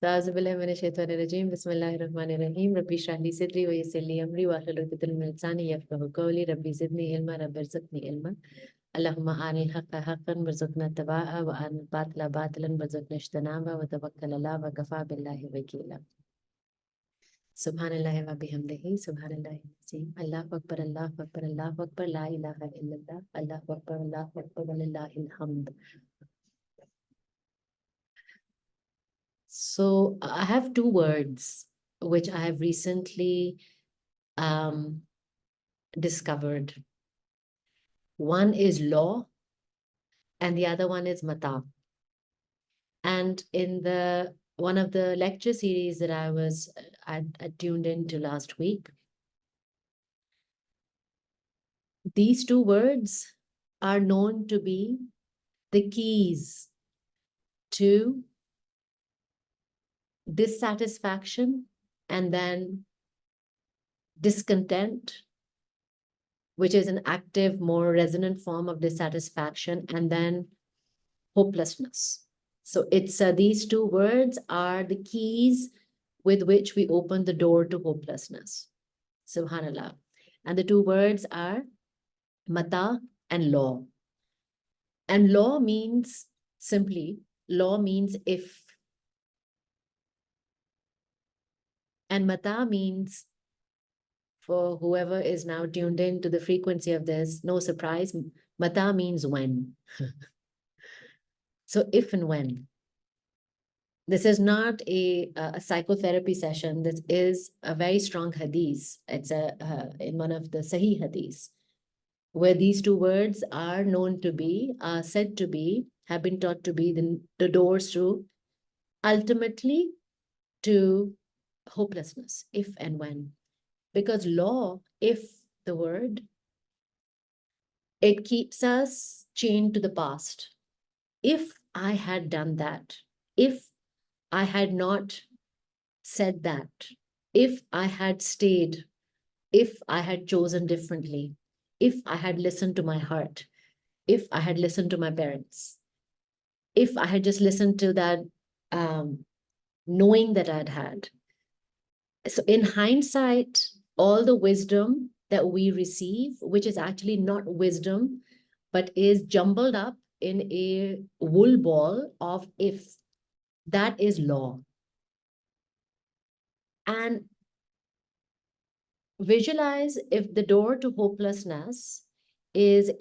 Ta'azubillahiminashaitanirajim. Bismillahirrahmanirrahim. Rabbi shrah li sadri wa yassir li amri wa hlul uqdatan min lisani yafqahu qawli. Rabbi zidni ilma, rabbi irzuqni ilma. Allahumma aril haqqa haqqan warzuqna ittiba'a wa aril batila batilan warzuqna ijtinaba wa tawakkal ala wa kafa billahi wakila. Subhanallahi wa bihamdihi, subhanallahi azim. Allahu akbar, Allahu akbar, Allahu akbar, la ilaha illallah. Allahu akbar, Allahu akbar, wa lillahil hamd. So I have two words which I have recently discovered. One is law and the other one is mata. And in the one of the lecture series that I tuned into last week, these two words are known to be the keys to dissatisfaction and then discontent, which is an active, more resonant form of dissatisfaction, and then hopelessness. So it's these two words are the keys with which we open the door to hopelessness. Subhanallah. And the two words are mata and law. And law means simply, law means if. And mata means, for whoever is now tuned in to the frequency of this, no surprise, mata means when. So if and when. This is not a psychotherapy session. This is a very strong hadith. It's in one of the Sahih hadiths, where these two words are known to be, said to be, have been taught to be the doors to ultimately to hopelessness, if and when. Because law, if the word, it keeps us chained to the past. If I had done that, if I had not said that, if I had stayed, if I had chosen differently, if I had listened to my heart, if I had listened to my parents, if I had just listened to that knowing that I'd had. So in hindsight, all the wisdom that we receive, which is actually not wisdom, but is jumbled up in a wool ball of if, that is law. And visualize if the door to hopelessness is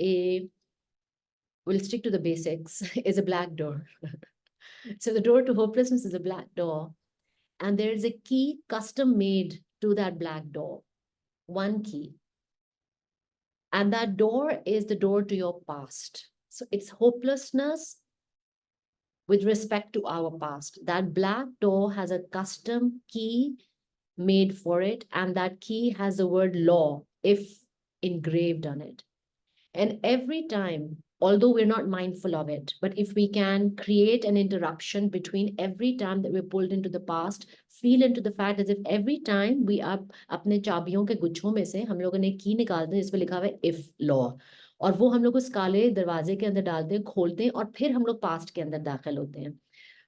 we'll stick to the basics, is a black door. So the door to hopelessness is a black door. And there is a key custom made to that black door, one key. And that door is the door to your past. So it's hopelessness with respect to our past. That black door has a custom key made for it, and that key has the word law, if, engraved on it. And every time, although we're not mindful of it, but if we can create an interruption between every time that we're pulled into the past, feel into the fact as if every time we are अपने चाबियों के गुच्छों में से हम लोगों ने की निकालते हैं जिसमें लिखा हुआ है if law, और वो हम लोग उस काले दरवाजे के अंदर डालते हैं, खोलते हैं, और फिर हम लोग पास्ट के अंदर दाखिल होते हैं.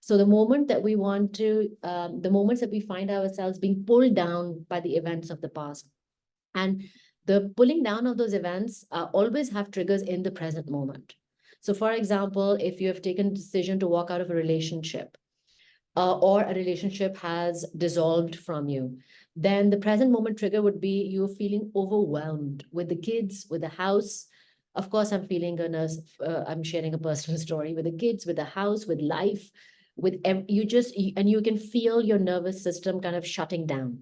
So the moment that we want to, the moments that we find ourselves being pulled down by the events of the past, and the pulling down of those events always have triggers in the present moment. So for example, if you have taken a decision to walk out of a relationship, or a relationship has dissolved from you, then the present moment trigger would be you feeling overwhelmed with the kids, with the house. Of course, I'm sharing a personal story with the kids, with the house, with life, with and you can feel your nervous system kind of shutting down.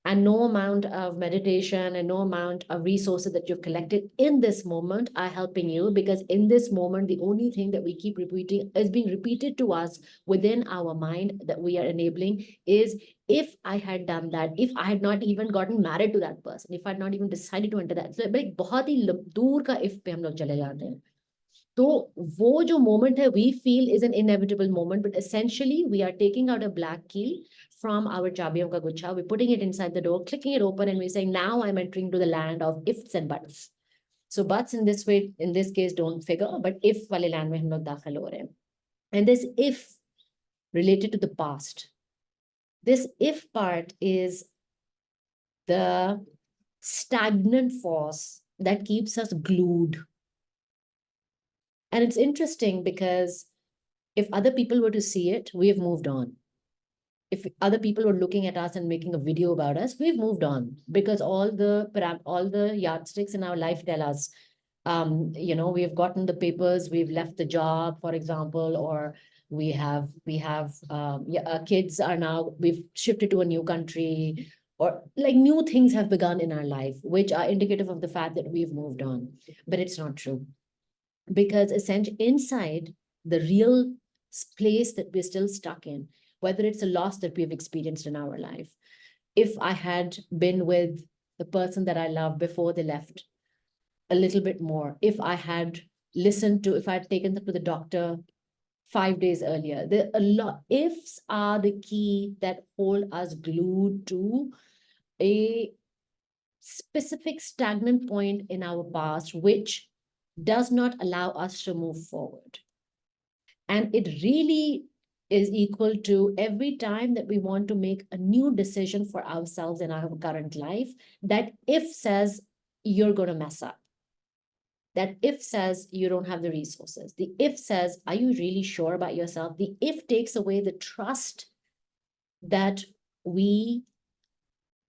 And no amount of meditation and no amount of resources that you've collected in this moment are helping you, because in this moment, the only thing that we keep repeating is being repeated to us within our mind that we are enabling is, if I had done that, if I had not even gotten married to that person, if I had not even decided to enter that. So एक बहुत ही दूर का if पे हम लोग चले जाते हैं. तो वो जो moment है, we feel is an inevitable moment, but essentially we are taking out a black key from our chabiyon ka guchha, we're putting it inside the door, clicking it open, and we're saying, now I'm entering to the land of ifs and buts. So buts in this way, in this case, don't figure, but if wale land mein hum log dakhil ho rahe hain. And this if related to the past. This if part is the stagnant force that keeps us glued. And it's interesting because if other people were to see it, we have moved on. If other people were looking at us and making a video about us, we've moved on because all the yardsticks in our life tell us, we've gotten the papers, we've left the job, for example, or our kids are now, we've shifted to a new country, or like new things have begun in our life, which are indicative of the fact that we've moved on. But it's not true, because essentially inside the real place that we're still stuck in, whether it's a loss that we've experienced in our life, if I had been with the person that I love before they left a little bit more, if I had if I had taken them to the doctor 5 days earlier, a lot ifs are the key that hold us glued to a specific stagnant point in our past, which does not allow us to move forward. And it really is equal to every time that we want to make a new decision for ourselves in our current life, that if says you're going to mess up. That if says you don't have the resources. The if says, are you really sure about yourself? The if takes away the trust that we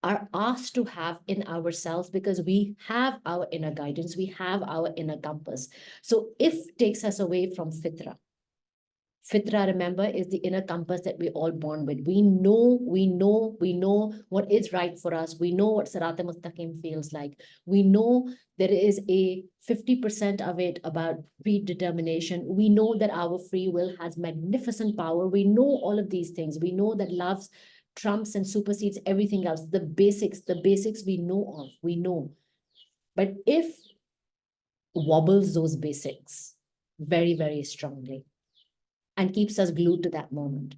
are asked to have in ourselves, because we have our inner guidance, we have our inner compass. So if takes us away from fitra. Fitra, remember, is the inner compass that we're all born with. We know what is right for us. We know what Sirat Mustaqim feels like. We know there is a 50% of it about predetermination. We know that our free will has magnificent power. We know all of these things. We know that love trumps and supersedes everything else. The basics we know of, we know. But if wobbles those basics very, very strongly, and keeps us glued to that moment.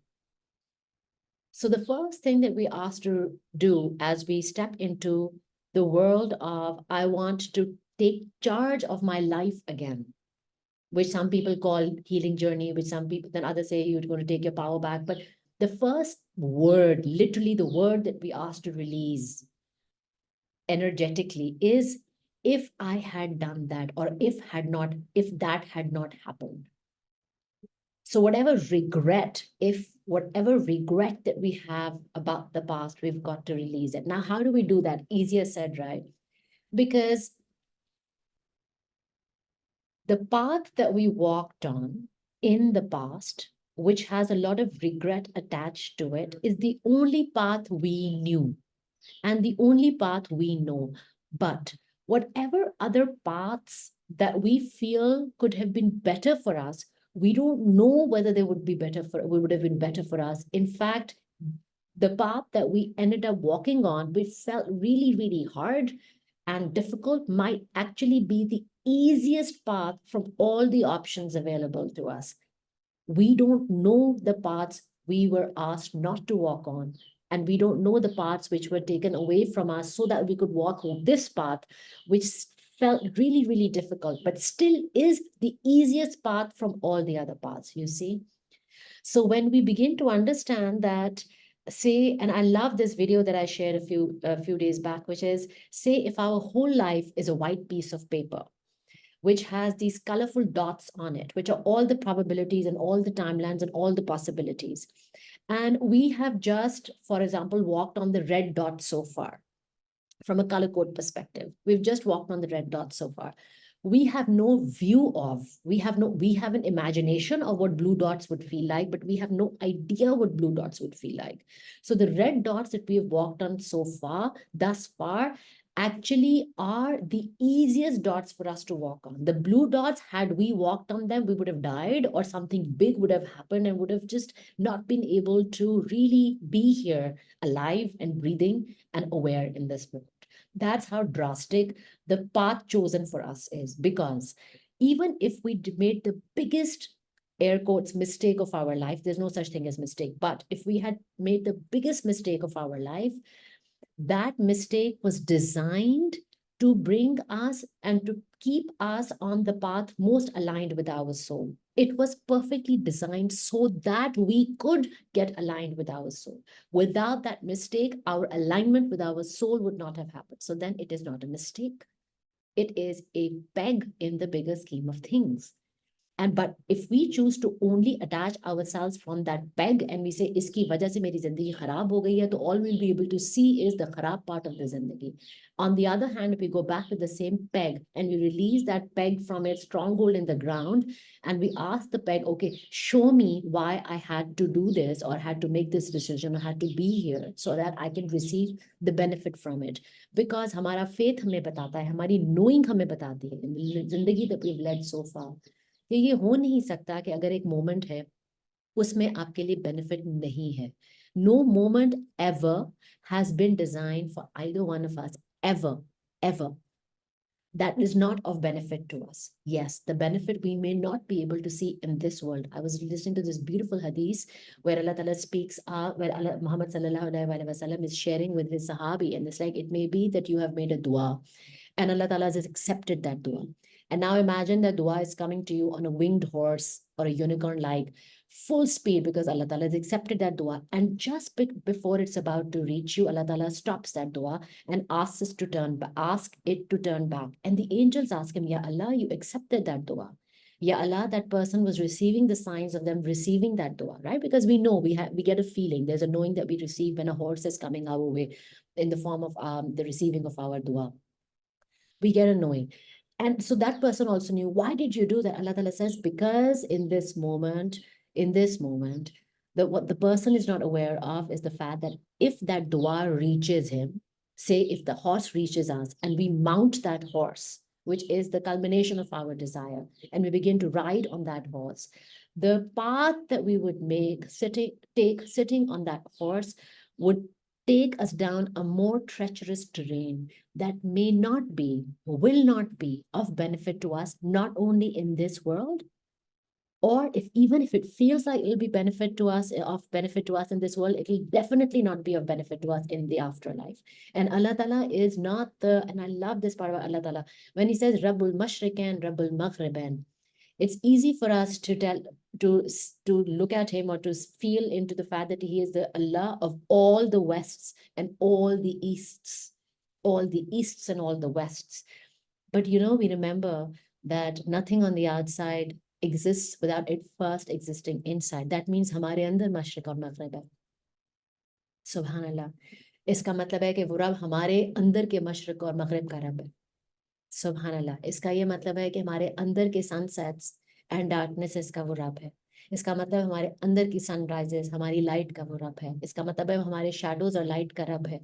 So the first thing that we asked to do as we step into the world of, I want to take charge of my life again, which some people call healing journey, which some people, then others say you're going to take your power back. But the first word, literally the word that we asked to release energetically is, if I had done that, or if that had not happened. So whatever regret that we have about the past, we've got to release it. Now, how do we do that? Easier said, right? Because the path that we walked on in the past, which has a lot of regret attached to it, is the only path we knew and the only path we know. But whatever other paths that we feel could have been better for us, we don't know whether they would have been better for us. In fact, the path that we ended up walking on, which felt really, really hard and difficult, might actually be the easiest path from all the options available to us. We don't know the paths we were asked not to walk on, and we don't know the paths which were taken away from us so that we could walk this path, which felt really, really difficult, but still is the easiest path from all the other paths, you see. So when we begin to understand that, say, and I love this video that I shared a few days back, which is, say, if our whole life is a white piece of paper, which has these colorful dots on it, which are all the probabilities and all the timelines and all the possibilities. And we have just, for example, walked on the red dot so far. From a color code perspective, we've just walked on the red dot so far. We have no we have an imagination of what blue dots would feel like, but we have no idea what blue dots would feel like. So the red dots that we have walked on thus far, actually are the easiest dots for us to walk on. The blue dots, had we walked on them, we would have died, or something big would have happened and would have just not been able to really be here, alive and breathing and aware in this moment. That's how drastic the path chosen for us is. Because even if we made the biggest, air quotes, mistake of our life, there's no such thing as mistake, but if we had made the biggest mistake of our life, that mistake was designed to bring us and to keep us on the path most aligned with our soul. It was perfectly designed so that we could get aligned with our soul. Without that mistake, our alignment with our soul would not have happened. So then it is not a mistake. It is a peg in the bigger scheme of things. And but if we choose to only attach ourselves from that peg and we say iski wajah se meri zindagi kharab ho gayi hai, to all we'll be able to see is the kharab part of the zindagi. On the other hand, if we go back to the same peg and we release that peg from its stronghold in the ground and we ask the peg, okay, show me why I had to do this or had to make this decision or had to be here so that I can receive the benefit from it. Because हमारा faith हमें बताता है, हमारी knowing हमें बताती है in जिंदगी that we've led so far, ये हो नहीं सकता कि अगर एक मोमेंट है उसमें आपके लिए बेनिफिट नहीं है. No moment ever has been designed for either one of us, ever that is not of benefit to us. Yes, the benefit we may not be able to see in this world. I was listening to this beautiful hadith where Allah Ta'ala speaks, where Allah, Muhammad Sallallahu Alaihi Wasallam is sharing with his Sahabi, and it's like, it may be that you have made a dua and Allah Ta'ala has accepted that dua. And now imagine that dua is coming to you on a winged horse or a unicorn, like full speed, because Allah Ta'ala has accepted that dua. And just before it's about to reach you, Allah Ta'ala stops that dua and asks us to ask it to turn back. And the angels ask him, Ya Allah, you accepted that dua. Ya Allah, that person was receiving the signs of them receiving that dua, right? Because we know, we get a feeling. There's a knowing that we receive when a horse is coming our way in the form of the receiving of our dua. We get a knowing. And so that person also knew, why did you do that? Allah Ta'ala says, because in this moment, what the person is not aware of is the fact that if that dua reaches him, say if the horse reaches us and we mount that horse, which is the culmination of our desire, and we begin to ride on that horse, the path that we would make sitting on that horse would take us down a more treacherous terrain that may not be, will not be of benefit to us, not only in this world, or even if it feels like it'll be of benefit to us in this world, it will definitely not be of benefit to us in the afterlife. And Allah Ta'ala is not and I love this part about Allah Ta'ala, when he says Rabbul Mashriqain, Rabbul Maghribain, it's easy for us to look at him or to feel into the fact that he is the Allah of all the Wests and all the Easts, and all the Wests. But we remember that nothing on the outside exists without it first existing inside. That means हमारे अंदर मशरिक और मगरिब है. सुभान अल्लाह. इसका मतलब है कि वो रब हमारे अंदर के मशरिक और मगरिब का रब है. सुभान अल्लाह. इसका ये मतलब है कि हमारे अंदर के सनसेट्स एंड डार्कनेसेस का वो रब है. इसका मतलब हमारे अंदर की सनराइजेस, हमारी लाइट का वो रब है. इसका मतलब है हमारे शैडोज और लाइट का रब है.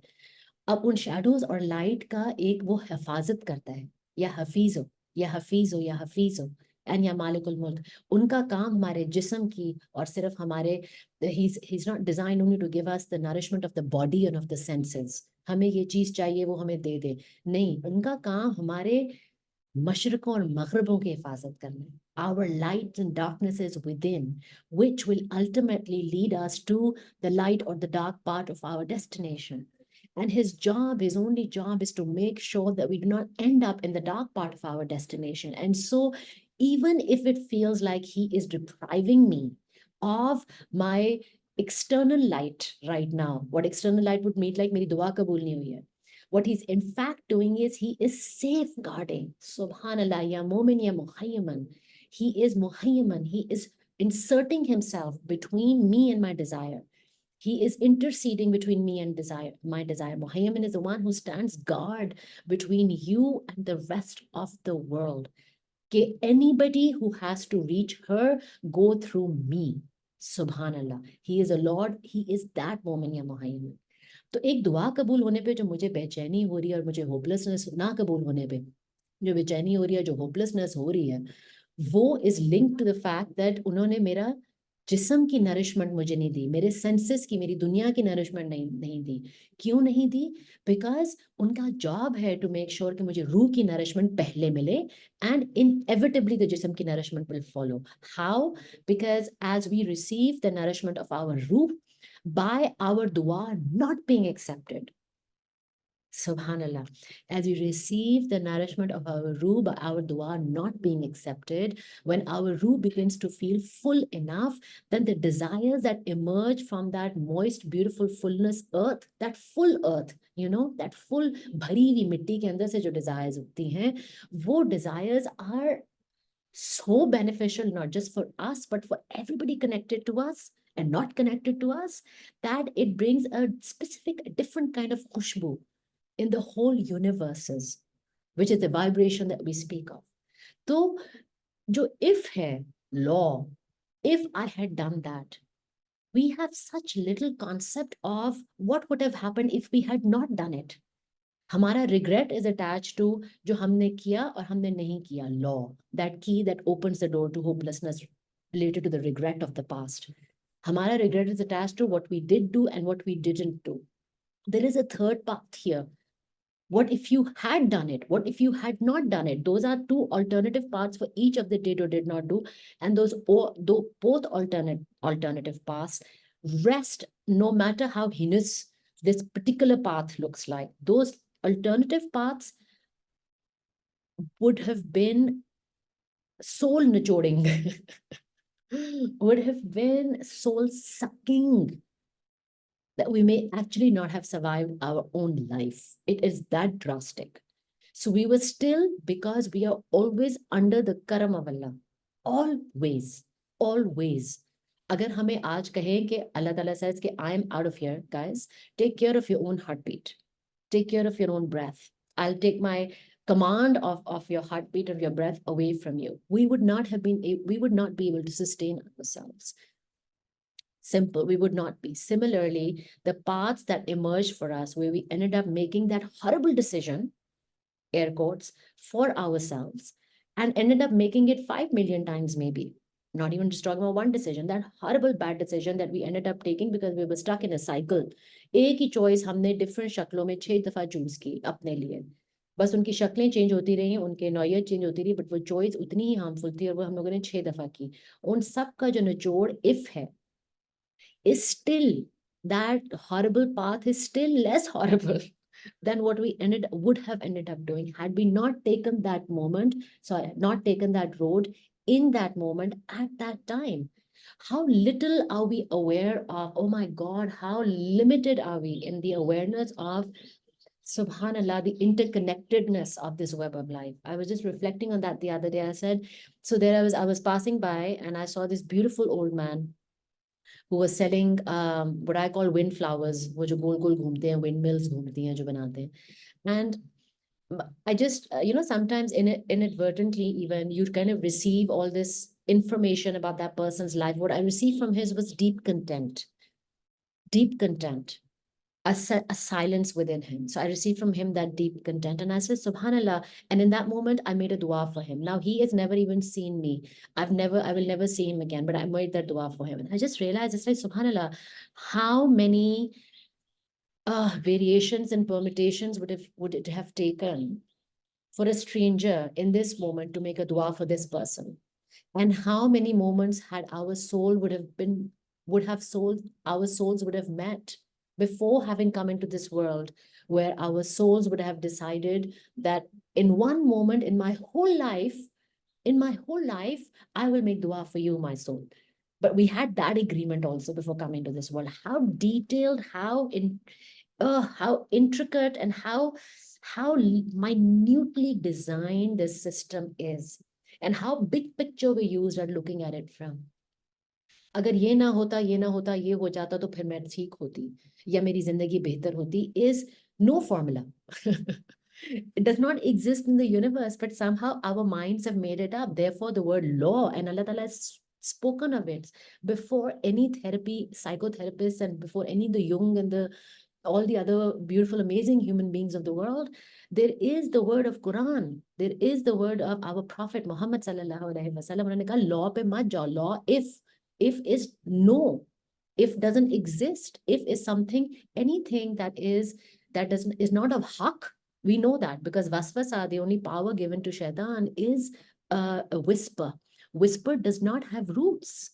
अब उन शैडोज और लाइट का एक वो हिफाजत करता है, या हफीज हो या हफीज हो या हफीज हो एंड या मालिकुल मुल्क. उनका काम हमारे जिस्म की और सिर्फ हमारे, he's not designed only to give us the nourishment of the body and of the senses. हमें ये चीज चाहिए वो हमें दे दे, नहीं. उनका काम हमारे मशरकों और मगरबों की हिफाजत करना है. Our lights and darknesses within, which will ultimately lead us to the light or the dark part of our destination. And his only job is to make sure that we do not end up in the dark part of our destination. And so, even if it feels like he is depriving me of my external light right now, what external light would mean like, meri dua kabool nahi hui hai. What he's in fact doing is he is safeguarding. Subhanallah, ya mu'min ya muhayyaman. He is muhayyaman. He is inserting himself between me and my desire. He is interceding between me and my desire. Muhayyaman is the one who stands guard between you and the rest of the world. That anybody who has to reach her, go through me. Subhanallah. He is a Lord. He is that woman, ya Muhayyaman. तो एक दुआ कबूल होने पे जो मुझे बेचैनी हो रही है और मुझे होपलेसनेस ना कबूल होने पे जो बेचैनी हो रही है, जो होपलेसनेस हो रही है, वो is link to the fact that उन्होंने मेरा जिस्म की नरिशमेंट मुझे नहीं दी, मेरे सेंसेस की, मेरी दुनिया की नरिशमेंट नहीं दी. क्यों नहीं दी? बिकॉज उनका जॉब है टू मेक श्योर कि मुझे रूह की नरिशमेंट पहले मिले एंड इनएविटेबली द जिस्म की nourishment will follow. How? Because as we receive the nourishment of our रूह by our dua not being accepted, Subhanallah. As we receive the nourishment of our ruh, but our dua not being accepted, when our ruh begins to feel full enough, then the desires that emerge from that moist, beautiful fullness earth, that full earth, that full भरी हुई मिट्टी के अंदर से जो desires उठती हैं, वो desires are so beneficial, not just for us, but for everybody connected to us and not connected to us, that it brings a specific, different kind of khushbu in the whole universes, which is the vibration that we speak of. So, jo if hai, law, if I had done that, we have such little concept of what would have happened if we had not done it. हमारा regret is attached to जो हमने किया और हमने नहीं किया, law, that key that opens the door to hopelessness related to the regret of the past. हमारा regret is attached to what we did do and what we didn't do. There is a third path here. What if you had done it? What if you had not done it? Those are two alternative paths for each of the did or did not do. And those both alternative paths rest, no matter how heinous this particular path looks like. Those alternative paths would have been soul nichoding, would have been soul sucking, that we may actually not have survived our own life. It is that drastic. So we were still, because we are always under the karam of Allah. Always, always. Agar hame aaj kahe ke Allah Ta'ala says ke I am out of here, guys, take care of your own heartbeat. Take care of your own breath. I'll take my command of your heartbeat, of your breath away from you. We would not be able to sustain ourselves. Simple, we would not be. Similarly, the paths that emerged for us, where we ended up making that horrible decision, air quotes, for ourselves, and ended up making it 5 million times, maybe. Not even just talking about one decision, that horrible bad decision that we ended up taking because we were stuck in a cycle. एक ही choice हमने different शक्लों में 6 दफा choose की अपने लिए. बस उनकी शक्लें change होती रही, उनके नौयत चेंज होती रही, बट वो चॉइस उतनी ही हार्मफुल थी और वो हम लोगों ने 6 दफा की. उन सब का जो निचोड़ इफ है, is still, that horrible path is still less horrible than what we would have ended up doing had we not taken that moment, not taken that road in that moment at that time. How little are we aware of, oh my God, how limited are we in the awareness of, subhanallah, the interconnectedness of this web of life. I was just reflecting on that the other day. I said, so there I was passing by and I saw this beautiful old man who was selling what I call wind flowers, वो जो गोल गोल घूमते हैं, windmills घूमती हैं जो बनाते हैं. And I just, sometimes inadvertently even you kind of receive all this information about that person's life. What I received from his was deep content, a silence within him. So I received from him that deep content. And I said, Subhanallah. And in that moment, I made a dua for him. Now he has never even seen me. I will never see him again, but I made that dua for him. And I just realized, I said, Subhanallah, how many variations and permutations would it have taken for a stranger in this moment to make a dua for this person? And how many moments had our souls would have met before having come into this world, where our souls would have decided that in one moment in my whole life, I will make dua for you, my soul. But we had that agreement also before coming to this world. How detailed, how intricate, and how minutely designed this system is, and how big picture we used at looking at it from. अगर ये ना होता, ये हो जाता तो फिर मैं ठीक होती या मेरी जिंदगी बेहतर होती, is no formula. It does not exist in the universe, but somehow our minds have made it up. Therefore, the word law, and Allah Ta'ala has spoken of it before any therapy, psychotherapists, and before any the Jung and all the other beautiful, amazing human beings of the world. There is the word of Quran. There is the word of our Prophet Muhammad sallallahu alaihi wasallam. उन्होंने कहा law पे मत जाओ. Law if is no, if doesn't exist, if is something, anything that is not of haq. We know that because waswasa, the only power given to shaitan, is a whisper. Whisper does not have roots.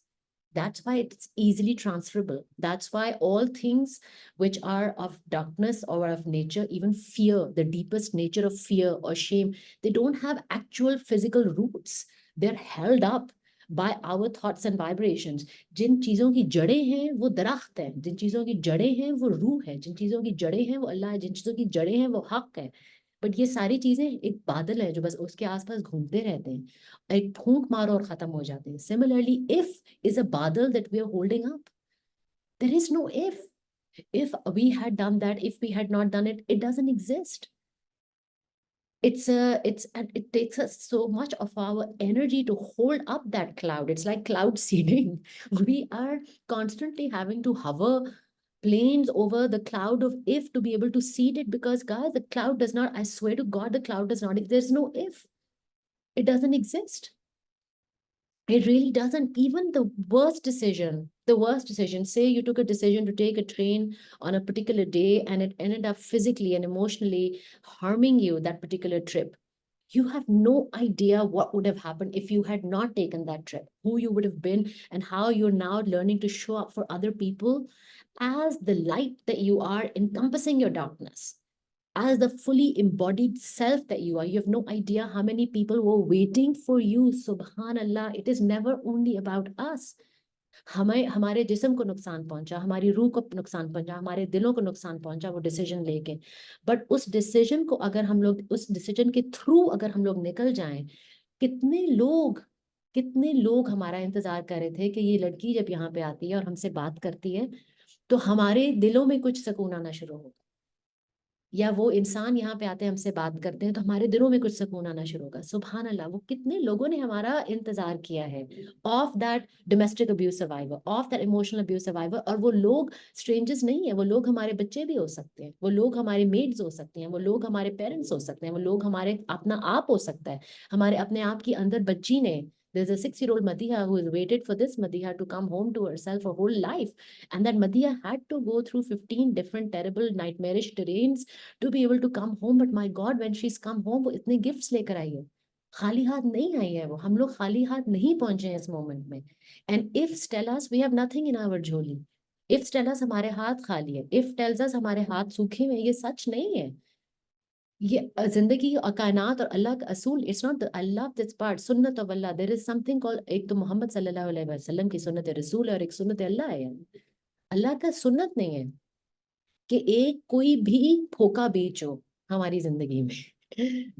That's why it's easily transferable. That's why all things which are of darkness or of nature, even fear, the deepest nature of fear or shame, they don't have actual physical roots. They're held up by our thoughts and vibrations. जिन चीजों की जड़ें हैं वो दरख्त है, जिन चीजों की जड़ें हैं वो रूह है, जिन चीजों की जड़ें हैं वो अल्लाह है, जिन चीजों की जड़ें हैं वो हक है। बट ये सारी चीजें एक बादल है जो बस उसके आसपास घूमते रहते हैं, एक फूंक मारो और खत्म हो जाते हैं। सिमिलरली इफ इज अ बादल that we are holding up, there is no if we had done that, if we had not done it, it doesn't exist. And it takes us so much of our energy to hold up that cloud. It's like cloud seeding. We are constantly having to hover planes over the cloud of if to be able to seed it, because guys, the cloud does not, I swear to God, the cloud does not, there's no if. It doesn't exist. It really doesn't. Even the worst decision, say you took a decision to take a train on a particular day and it ended up physically and emotionally harming you that particular trip. You have no idea what would have happened if you had not taken that trip, who you would have been, and how you're now learning to show up for other people as the light that you are, encompassing your darkness, as the fully embodied self that you are. You have no idea how many people were waiting for you. Subhanallah, it is never only about us. हमें हमारे जिस्म को नुकसान पहुंचा, हमारी रूह को नुकसान पहुंचा, हमारे दिलों को नुकसान पहुंचा वो डिसीजन लेके, बट उस डिसीजन को अगर हम लोग, उस डिसीजन के थ्रू अगर हम लोग निकल जाएं, कितने लोग हमारा इंतजार कर रहे थे कि ये लड़की जब यहाँ पे आती है और हमसे बात करती है तो हमारे दिलों में कुछ सुकून आना शुरू होगा, या वो इंसान यहाँ पे आते हैं हमसे बात करते हैं तो हमारे दिलों में कुछ सुकून आना शुरू होगा। सुभान अल्लाह, वो कितने लोगों ने हमारा इंतजार किया है, of that domestic abuse survivor, of that emotional abuse survivor. और वो लोग स्ट्रेंजर्स नहीं है, वो लोग हमारे बच्चे भी हो सकते हैं, वो लोग हमारे मेड्स हो सकते हैं, वो लोग हमारे पेरेंट्स हो सकते हैं, वो लोग हमारे अपना आप हो सकता है, हमारे अपने आप की अंदर बच्ची ने। There's a 6-year-old Madiha who has waited for this Madiha to come home to herself her whole life. And that Madiha had to go through 15 different terrible nightmarish terrains to be able to come home. But my God, when she's come home, वो इतने gifts लेकर आई है, खाली हाथ नहीं आई है वो। हम लोग खाली हाथ नहीं पहुंचे हैं इस मोमेंट में। And if tell we have nothing in our झोली, इफ टेल हमारे हाथ खाली है, इफ टेल्स हमारे हाथ सूखे हुए, ये सच नहीं है। ये जिंदगी और कायनात और अल्लाह का असूल, it's not Allah this part सुन्नत of Allah, there is something called, एक तो मोहम्मद सल्लल्लाहु अलैहि वसल्लम की सुन्नत रसूल है और एक सुन्नत अल्लाह है। अल्लाह का सुन्नत नहीं है कि एक कोई भी फोका बीच हो हमारी जिंदगी में,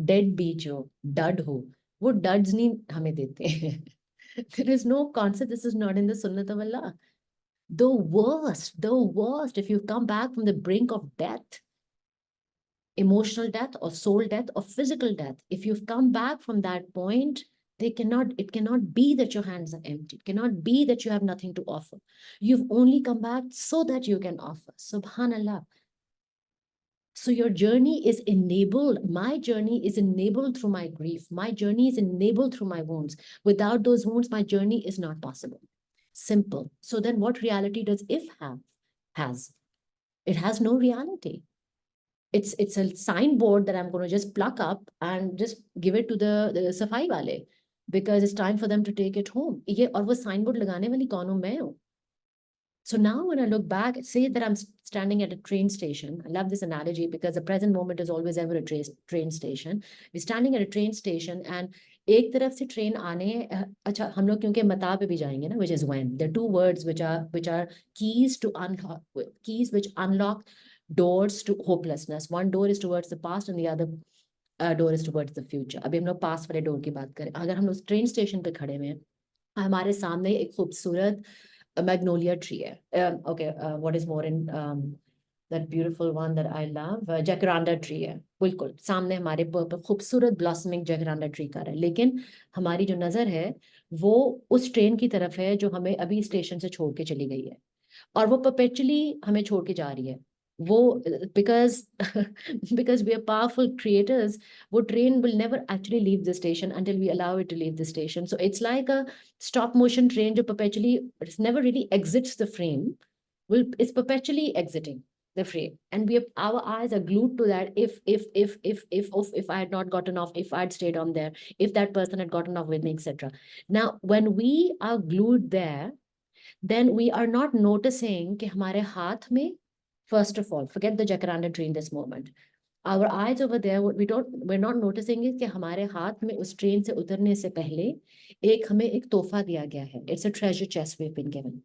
डेड बीच हो, डड हो, वो डड्स नहीं हमें देते हैं। There is no concept, this is not in the sunnah of Allah. The worst, if you come back from the brink of death, emotional death or soul death or physical death, if you've come back from that point, it cannot be that your hands are empty. It cannot be that you have nothing to offer. You've only come back so that you can offer. Subhanallah. So your journey is enabled. My journey is enabled through my grief. My journey is enabled through my wounds. Without those wounds, my journey is not possible. Simple. So then what reality does if have? Has? It has no reality. It's a signboard that I'm going to just pluck up and just give it to the safai wale, because it's time for them to take it home. ये और वो signboard लगाने वाली कौन हूँ? मैं हूँ. So now when I look back, say that I'm standing at a train station. I love this analogy because the present moment is always ever a train station. We're standing at a train station and एक तरफ से train आने, अच्छा हम लोग क्योंकि मता पे भी जाएंगे ना, which is when. There are two words which are keys to unlock, keys which unlock doors to hopelessness. One door is towards the past and the other door is towards the future. अभी हम लोग past वाले door की बात करें, अगर हम लोग ट्रेन स्टेशन पे खड़े हुए हैं, हमारे सामने एक खूबसूरत magnolia tree hai. Okay, what is more in that beautiful one that I love, jacaranda tree है, बिल्कुल सामने हमारे खूबसूरत blossoming jacaranda tree का है, लेकिन हमारी जो नजर है वो उस ट्रेन की तरफ है जो हमें अभी स्टेशन से छोड़ के चली गई है, और वो perpetually हमें छोड़ के जा रही है वो, because because we are powerful creators, वो train will never actually leave the station until we allow it to leave the station. So it's like a stop motion train जो perpetually, it never really exits the frame, is perpetually exiting the frame, and our eyes are glued to that. If I had not gotten off, if I'd stayed on there, if that person had gotten off with me, etc. Now when we are glued there, then we are not noticing कि हमारे हाथ में, first of all, forget the jacaranda tree in this moment. Our eyes over there, we're not noticing is कि हमारे हाथ में उस train से उतरने से पहले हमें एक तोहफा दिया गया है. It's a treasure chest we've been given.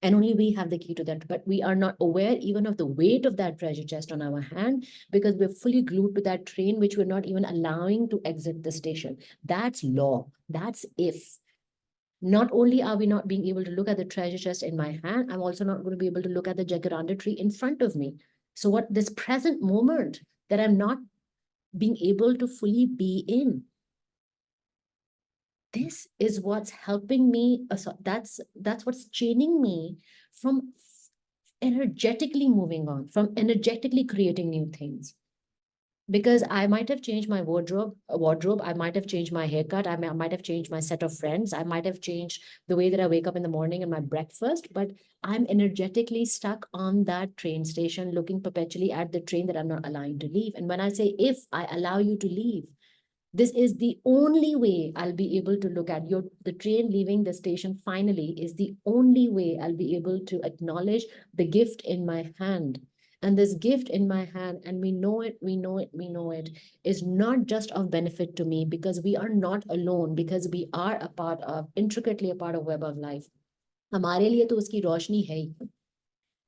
And only we have the key to that, but we are not aware even of the weight of that treasure chest on our hand because we're fully glued to that train, which we're not even allowing to exit the station. That's law. That's if. Not only are we not being able to look at the treasure chest in my hand, I'm also not going to be able to look at the jacaranda tree in front of me. So what this present moment that I'm not being able to fully be in, this is what's helping me. That's what's chaining me from energetically moving on, from energetically creating new things. Because I might have changed my wardrobe, I might have changed my haircut, I might have changed my set of friends, I might have changed the way that I wake up in the morning and my breakfast, but I'm energetically stuck on that train station, looking perpetually at the train that I'm not allowing to leave. And when I say, if I allow you to leave, this is the only way I'll be able to look at the train leaving the station finally is the only way I'll be able to acknowledge the gift in my hand. And this gift in my hand, and we know it, is not just of benefit to me because we are not alone, because we are intricately a part of web of life. हमारे लिए तो उसकी रोशनी है ही,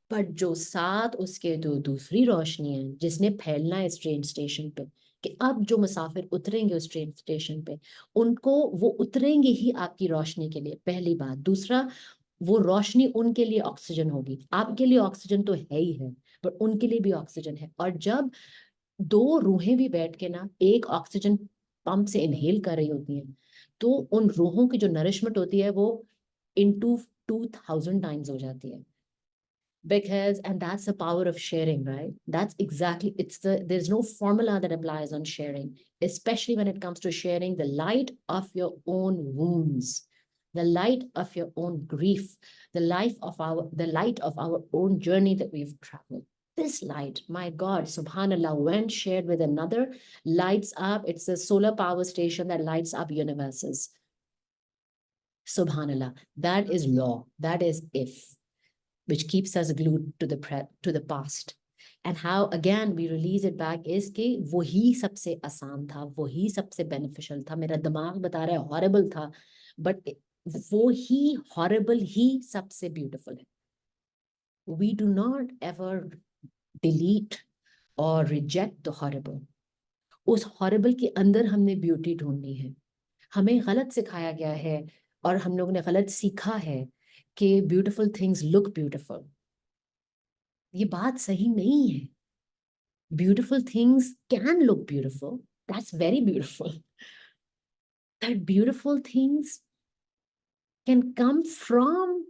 पर जो साथ उसके दो दूसरी रोशनी है जिसने फैलना है इस ट्रेन स्टेशन पे, कि अब जो मुसाफिर उतरेंगे उस ट्रेन स्टेशन पे, उनको वो उतरेंगे ही आपकी रोशनी के लिए, पहली बात. दूसरा, वो रोशनी उनके लिए ऑक्सीजन होगी. आपके लिए ऑक्सीजन तो है ही है, पर उनके लिए भी ऑक्सीजन है. और जब दो रूहें भी बैठ के ना एक ऑक्सीजन पंप से इनहेल कर रही होती हैं, तो उन रूहों की जो नरिशमेंट होती है वो इनटू 2000 टाइम्स हो जाती है. Because, and that's the power of sharing, right? That's exactly, there's no formula that applies on sharing, especially when it comes to sharing the light of your own wounds, the light of your own grief, the light of our own journey that we've traveled. This light, my God, subhanallah, when shared with another, lights up. It's a solar power station that lights up universes. Subhanallah, that is law, that is if, which keeps us glued to the past. And how again we release it back is कि वही सबसे आसान था, वही सबसे beneficial था. मेरा दिमाग बता रहा है horrible था, but वही horrible ही सबसे beautiful है. We do not ever delete or reject the horrible. उस horrible के अंदर हमने beauty ढूंढनी है. हमें गलत सिखाया गया है और हम लोगों ने गलत सीखा है कि beautiful things look beautiful. ये बात सही नहीं है. Beautiful things can look beautiful. That's very beautiful. That beautiful things can come from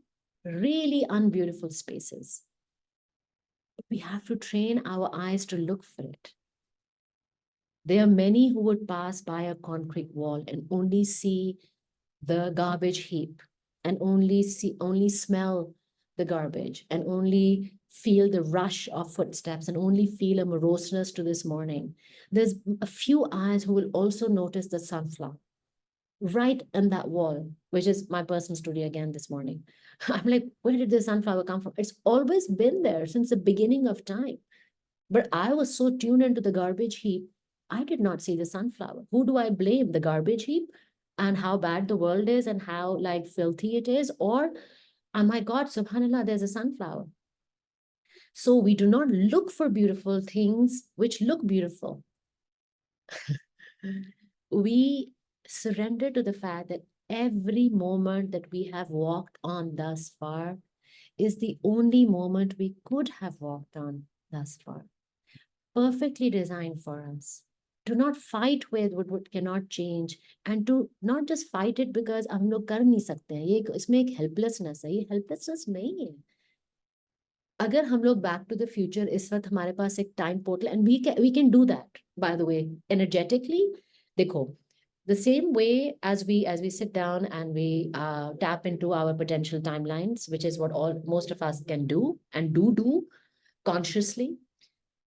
really unbeautiful spaces. We have to train our eyes to look for it. There are many who would pass by a concrete wall and only see the garbage heap and only smell the garbage and only feel the rush of footsteps and only feel a moroseness to this morning. There's a few eyes who will also notice the sunflower right in that wall, which is my personal studio again this morning. I'm like, where did the sunflower come from? It's always been there since the beginning of time. But I was so tuned into the garbage heap, I did not see the sunflower. Who do I blame? The garbage heap and how bad the world is and how like filthy it is? Or, oh my God, subhanallah, there's a sunflower. So we do not look for beautiful things which look beautiful. We surrender to the fact that every moment that we have walked on thus far is the only moment we could have walked on thus far. Perfectly designed for us. To not fight with what cannot change and to not just fight it because हम लोग कर नहीं सकते हैं. ये इसमें एक helplessness है. ये helplessness नहीं है. अगर हम लोग back to the future इस वक्त हमारे पास एक time portal and we can do that, by the way, energetically. देखो, the same way as we sit down and we tap into our potential timelines, which is what most of us can do and do consciously,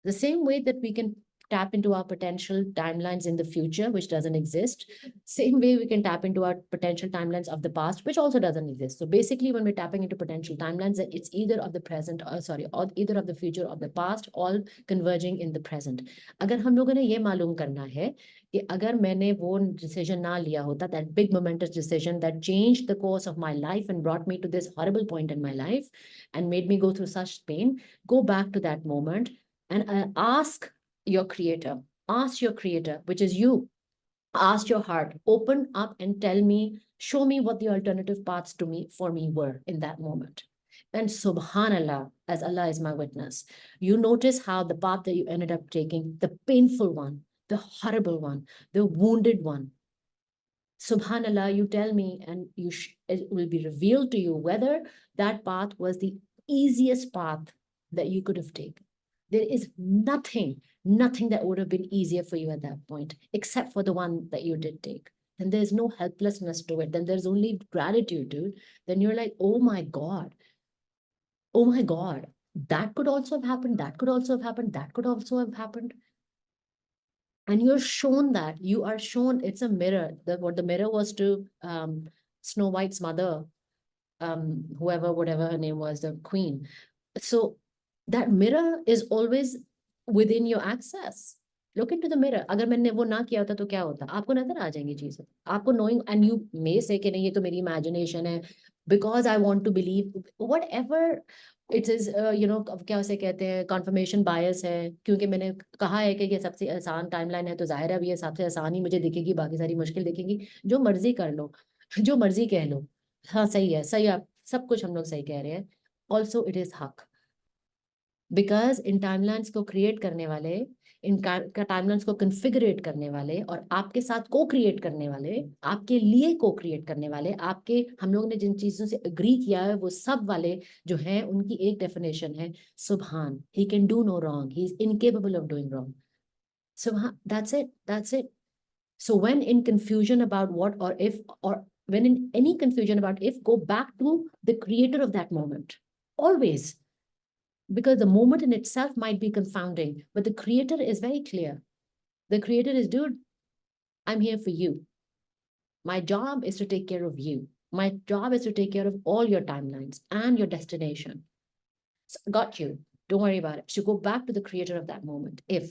the same way that we can tap into our potential timelines in the future, which doesn't exist. Same way we can tap into our potential timelines of the past, which also doesn't exist. So basically, when we're tapping into potential timelines, it's either of the present, or either of the future or the past, all converging in the present. अगर हम लोगों ने ये मालूम करना है कि अगर मैंने वो डिसीजन ना लिया होता, that big momentous decision that changed the course of my life and brought me to this horrible point in my life and made me go through such pain, go back to that moment and ask your creator, which is you. Ask your heart, open up and tell me, show me what the alternative paths to me for me were in that moment. And subhanallah, as Allah is my witness, you notice how the path that you ended up taking, the painful one, the horrible one, the wounded one, subhanallah, you tell me, and it will be revealed to you whether that path was the easiest path that you could have taken. There is nothing that would have been easier for you at that point, except for the one that you did take. Then there's no helplessness to it. Then there's only gratitude, dude. Then you're like, oh my God, that could also have happened. That could also have happened. That could also have happened. And you're shown that. You are shown, it's a mirror. What the mirror was to Snow White's mother, whatever her name was, the queen. So that mirror is always within your access. Look into the mirror. अगर मैंने वो ना किया होता तो क्या होता? आपको नजर आ जाएंगी चीजें. आपको knowing, and you may say कि नहीं ये तो मेरी imagination है, because I want to believe whatever it is, अब क्या उसे कहते हैं, confirmation bias है, क्योंकि मैंने कहा है कि ये सबसे आसान टाइमलाइन है तो जाहिर है अब ये सबसे आसान ही मुझे दिखेगी, बाकी सारी मुश्किल दिखेगी. जो मर्जी कर लो, जो मर्जी कह लो, हाँ सही है, सही, आप सब कुछ हम लोग सही कह रहे हैं. ऑल्सो इट इज हक, बिकॉज इन टाइमलाइंस को क्रिएट करने वाले, इन टाइमलाइंस को कन्फिगरेट करने वाले और आपके साथ को क्रिएट करने वाले, आपके लिए को क्रिएट करने वाले, आपके, हम लोग ने जिन चीजों से अग्री किया है वो सब वाले जो हैं, उनकी एक डेफिनेशन है, Subhan, he can do no wrong, he is incapable of doing wrong. Subhan, that's it. So when in confusion about what or if, or when in any confusion about if, go back to the creator of that moment. Always. Because the moment in itself might be confounding, but the creator is very clear. The creator is, dude, I'm here for you. My job is to take care of you. My job is to take care of all your timelines and your destination. So, got you. Don't worry about it. So go back to the creator of that moment. If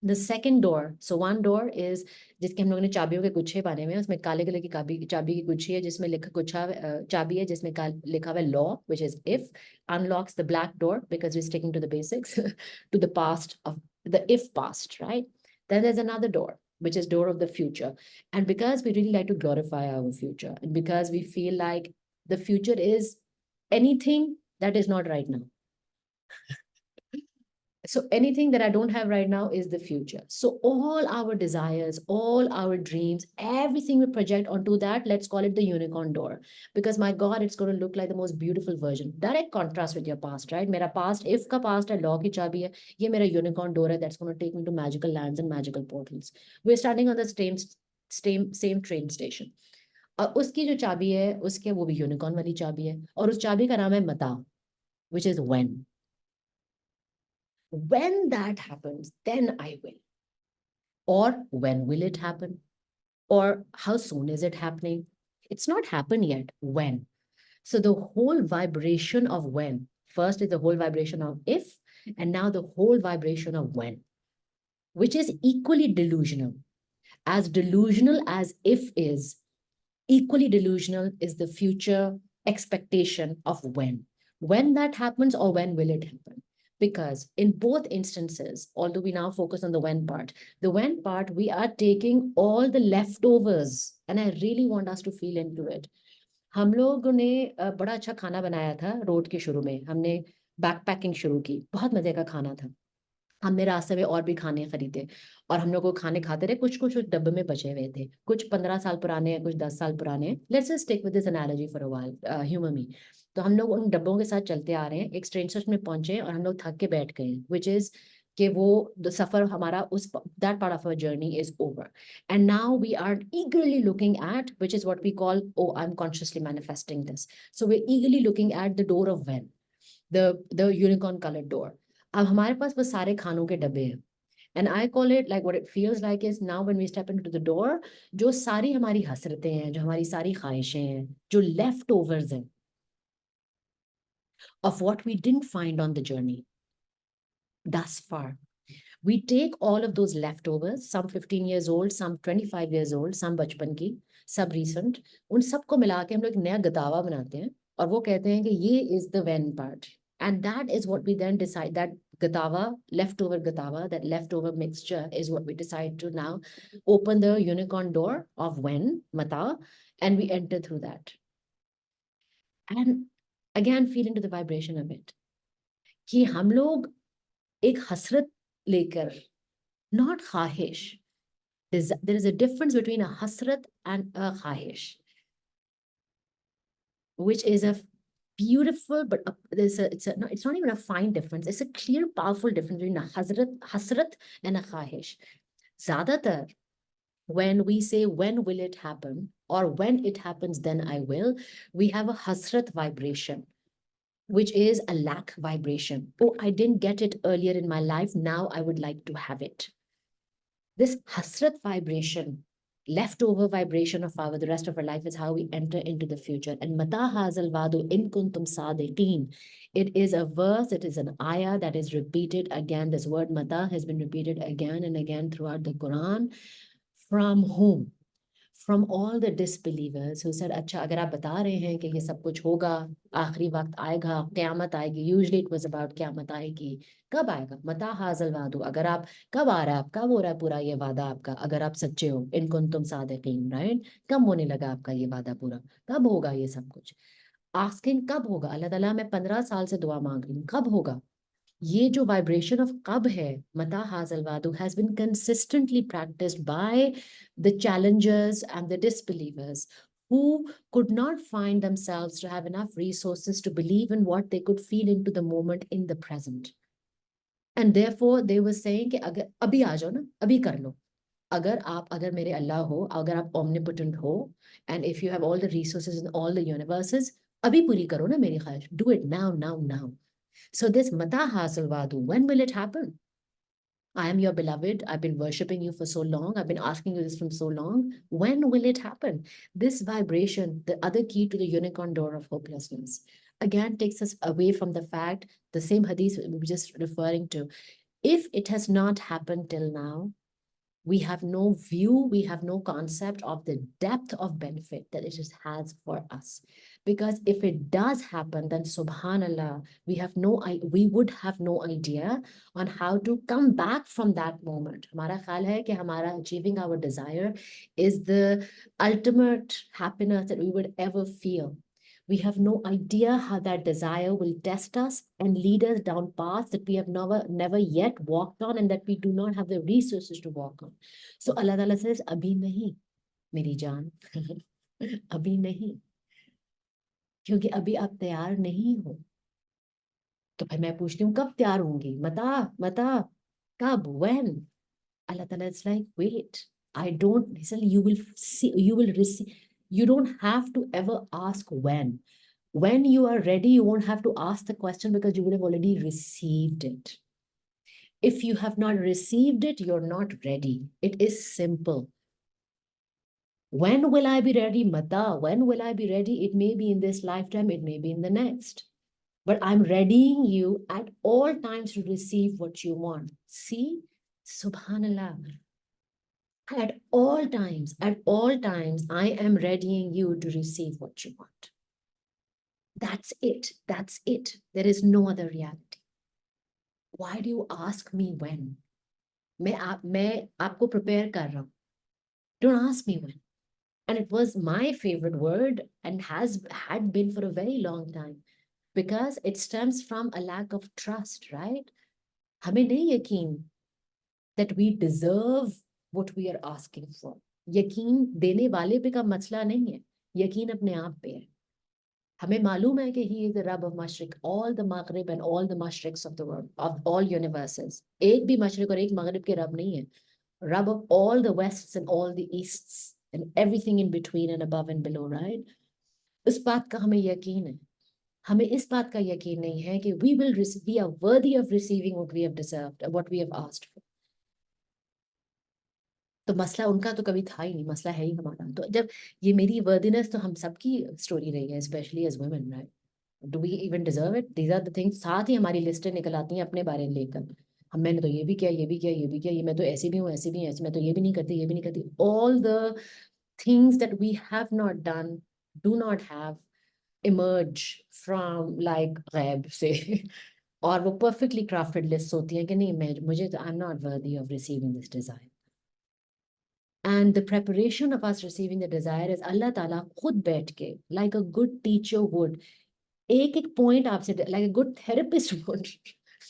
the second door, so one door is जिसके हम लोगों ने चाबियों के गुच्छे बने हुए हैं, उसमें काले कलर की चाबी की गुच्छी है जिसमें लिखा गुच्छा चाबी है जिसमें लिखा हुआ है law, which is if, unlocks the black door because we're sticking to the basics to the past of the if past, right? Then there's another door, which is door of the future. And because we really like to glorify our future, and because we feel like the future is anything that is not right now. So anything that I don't have right now is the future. So all our desires, all our dreams, everything we project onto that, let's call it the unicorn door. Because my God, it's going to look like the most beautiful version. Direct contrast with your past, right? Mera past, if ka past hai, law ki chabi hai, ye mera unicorn door hai, that's going to take me to magical lands and magical portals. We're standing on the same train station. और उसकी जो चाबी है, उसके वो भी unicorn वाली चाबी है, और उस चाबी का नाम है मता, which is when. When that happens, then I will. Or when will it happen? Or how soon is it happening? It's not happened yet. When? So the whole vibration of when, first is the whole vibration of if, and now the whole vibration of when, which is equally delusional. As delusional as if is, equally delusional is the future expectation of when. When that happens or when will it happen? Because in both instances, although we now focus on the when part, we are taking all the leftovers, and I really want us to feel into it. हम लोगों ने बड़ा अच्छा खाना बनाया था road के शुरू में, हमने बैकपैकिंग शुरू की, बहुत मजे का खाना था. हमने रास्ते में और भी खाने खरीदे और हम लोग को खाने खाते रहे, कुछ कुछ डब्बे में बचे हुए थे, कुछ 15 साल पुराने हैं, कुछ 10 साल पुराने हैं. Let's just stick with this analogy for a while, humour me. तो हम लोग उन डब्बों के साथ चलते आ रहे हैं, एक ट्रेन स्टेशन में पहुंचे और हम लोग थक के बैठ गए, विच इज कि वो सफर हमारा उस that part of our journey is over, and now we are eagerly looking at, which is what we call, oh I am consciously manifesting this. So we eagerly looking at the door of when, the unicorn coloured door. अब हमारे पास वो सारे खानों के डब्बे हैं, And I call it like what it feels like is now when we step into the door, जो सारी हमारी हसरतें हैं, जो हमारी सारी ख्वाहिशें हैं, जो leftovers हैं of what we didn't find on the journey thus far. We take all of those leftovers, some 15 years old, some 25 years old, some बचपन की, सब recent, उन सबको मिला के हम लोग एक नया गतावा बनाते हैं और वो कहते हैं कि ये is the when part. And that is what we then decide, that gatava, that leftover mixture is what we decide to now open the unicorn door of when, mata, and we enter through that. And again, feel into the vibration of it. कि हम लोग एक हसरत लेकर, not khahish. There is a difference between a hasrat and a khahish, which is a beautiful, but it's not even a fine difference. It's a clear, powerful difference between a hasrat and a khahish. Zadatar, when we say, when will it happen? Or when it happens, then I will, we have a hasrat vibration, which is a lack vibration. Oh, I didn't get it earlier in my life. Now I would like to have it. This hasrat vibration, leftover vibration of the rest of our life is how we enter into the future. And mata hazal vadu in kuntum sadiqeen. It is a verse, it is an ayah that is repeated again. This word mata has been repeated again and again throughout the Quran. From whom? From all the disbelievers who said, अच्छा अगर आप बता रहे हैं कि ये सब कुछ होगा, आखिरी वक्त आएगा, क़यामत आएगी, usually it was about क़यामत आएगी, कब आएगा? मता हाज़ल वादु, अगर आप कब आ रहा है, कब हो रहा है पूरा ये वादा आपका, अगर आप सच्चे हो, इन कुंतुम सादिकीन, राइट? कब होने लगा आपका ये वादा पूरा, कब होगा ये सब कुछ? आस्किंग कब होगा? अल्लाह ताला मैं 15 साल से दुआ मांग रही हूँ, कब होगा? ये जो vibration of कब है, mata hazal wadu, has been consistently practiced by the challengers and the disbelievers who could not find themselves to have enough resources to believe in what they could feel into the moment in the present. And therefore they were saying कि अगर अभी आ जाओ ना, अभी कर लो. अगर मेरे अल्लाह हो, अगर आप omnipotent हो, and if you have all the resources in all the universes, अभी पूरी करो ना मेरी ख्वाहिश. Do it now, now, now. So this mata hasil vadu, when will it happen? I am your beloved. I've been worshipping you for so long. I've been asking you this from so long. When will it happen? This vibration, the other key to the unicorn door of hopelessness, again takes us away from the fact, the same hadith we were just referring to. If it has not happened till now, we have no view, we have no concept of the depth of benefit that it has for us. Because if it does happen, then subhanallah, we would have no idea on how to come back from that moment. हमारा ख्याल है कि हमारा achieving our desire is the ultimate happiness that we would ever feel. We have no idea how that desire will test us and lead us down paths that we have never yet walked on and that we do not have the resources to walk on. So Allah Ta'ala says, abhi nahi, meri jaan. abhi nahi. क्योंकि अभी आप तैयार नहीं हो. तो फिर मैं पूछती हूँ कब तैयार होंगी? मता, कब, when? Allah Ta'ala is like, wait, you will see, you will receive. You don't have to ever ask when. When you are ready, you won't have to ask the question because you would have already received it. If you have not received it, you're not ready. It is simple. When will I be ready? Mata, when will I be ready? It may be in this lifetime, it may be in the next. But I'm readying you at all times to receive what you want. See, subhanallah. At all times, I am readying you to receive what you want. That's it. That's it. There is no other reality. Why do you ask me when? मैं आपको prepare कर रहा हूँ. Don't ask me when. And it was my favorite word and had been for a very long time because it stems from a lack of trust, right? हमें नहीं यकीन that we deserve what we are asking for. यकीन देने वाले पे का मसला नहीं है. यकीन अपने आप पे है. हमें मालूम है कि he is the Rabb of Mashriq, all the Maghrib and all the Mashriqs of the world, of all universes. एक भी मशरिक और एक मगरिब के रब नहीं है. Rabb of all the Wests and all the Easts and everything in between and above and below, right? उस बात का हमें यकीन है. हमें इस बात का यकीन नहीं है कि we are worthy of receiving what we have deserved, what we have asked for. तो मसला उनका तो कभी था ही नहीं, मसला है ही हमारा। तो जब ये मेरी वर्दीनेस तो हम सबकी स्टोरी रही है, specially as women, right? Do we even deserve it? These are the things, साथ ही हमारी लिस्टें निकल आती हैं अपने बारे में लेकर। हम, मैंने तो ये भी किया, ये भी किया, ये भी किया, ये मैं तो ऐसी भी हूँ, ऐसी भी हूँ, ऐसी, मैं तो ये भी नहीं करती, ये भी नहीं करती। All the things that we have not done, do not have emerge from like गैब से। और वो परफेक्टली क्राफ्टेड लिस्ट होती हैं कि नहीं, मैं, मुझे तो, I am not worthy of receiving this desire. And the preparation of us receiving the desire is Allah Ta'ala खुद बैठ के, like a good teacher would, एक एक point आपसे, like a good therapist would,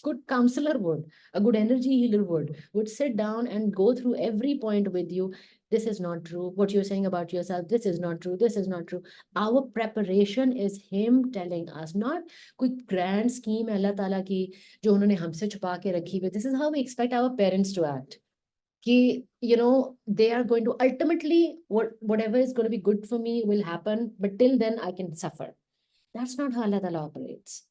good counselor would, a good energy healer would sit down and go through every point with you. This is not true. What you're saying about yourself, this is not true. This is not true. Our preparation is Him telling us, not कोई grand scheme है अल्लाह ताला की जो उन्होंने हमसे छुपा के रखी हुई. This is how we expect our parents to act. कि they are going to ultimately, whatever is going to be good for me will happen, but till then I can suffer. That's not how Allah Ta'ala operates.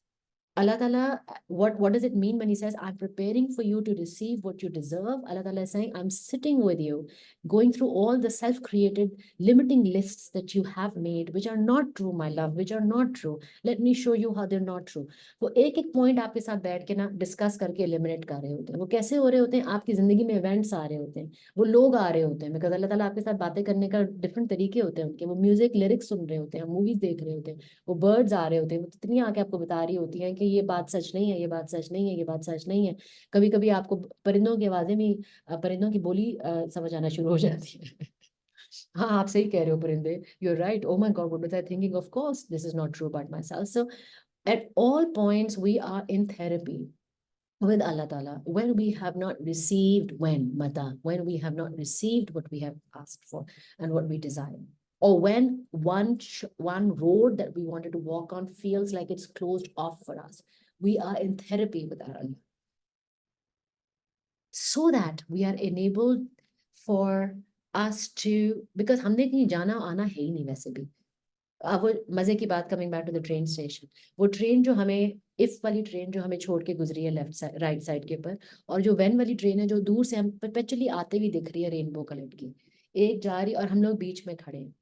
Allah Ta'ala, what does it mean when He says, I'm preparing for you to receive what you deserve? Allah Ta'ala is saying, I'm sitting with you, going through all the self-created limiting lists that you have made, which are not true, my love, which are not true. Let me show you how they're not true. वो एक एक point आपके साथ बैठ के ना discuss करके eliminate कर रहे होते हैं। वो कैसे हो रहे होते हैं? आपकी जिंदगी में इवेंट्स आ रहे होते हैं, वो लोग आ रहे होते हैं, बिकॉज अल्लाह ताला आपके साथ बातें करने का डिफरेंट तरीके होते हैं उनके। वो म्यूजिक लिरिक्स सुन रहे होते हैं, मूवीज देख रहे होते हैं, वो बर्ड्स आ रहे होते हैं, वो तितलियां आके आपको बता रही होती हैं कि ये बात सच नहीं है, ये बात सच नहीं है, ये बात सच नहीं है। कभी कभी आपको परिंदों की आवाजें भी, परिंदों की बोली समझ आना शुरू हो जाती है। हाँ, आप सही कह रहे हो परिंदे, you are right, oh my god, what was I thinking, of course this is not true about myself. So at all points we are in therapy with Allah Ta'ala when we have not received, when we have not received what we have asked for and what we desire, or when one road that we wanted to walk on feels like it's closed off for us. We are in therapy with our Allah, so that we are enabled for us to, because हमने कहीं जाना आना है ही नहीं वैसे भी। अब वो मजे की बात, coming back to the train station, वो ट्रेन जो हमें, इफ वाली ट्रेन जो हमें छोड़ के गुजरी है लेफ्ट साइड, राइट साइड के ऊपर, और जो वेन वाली ट्रेन है जो दूर से हम परपेचुअली आते हुए दिख रही है, रेनबो कलर की, एक जा रही और हम लोग बीच में खड़े हैं,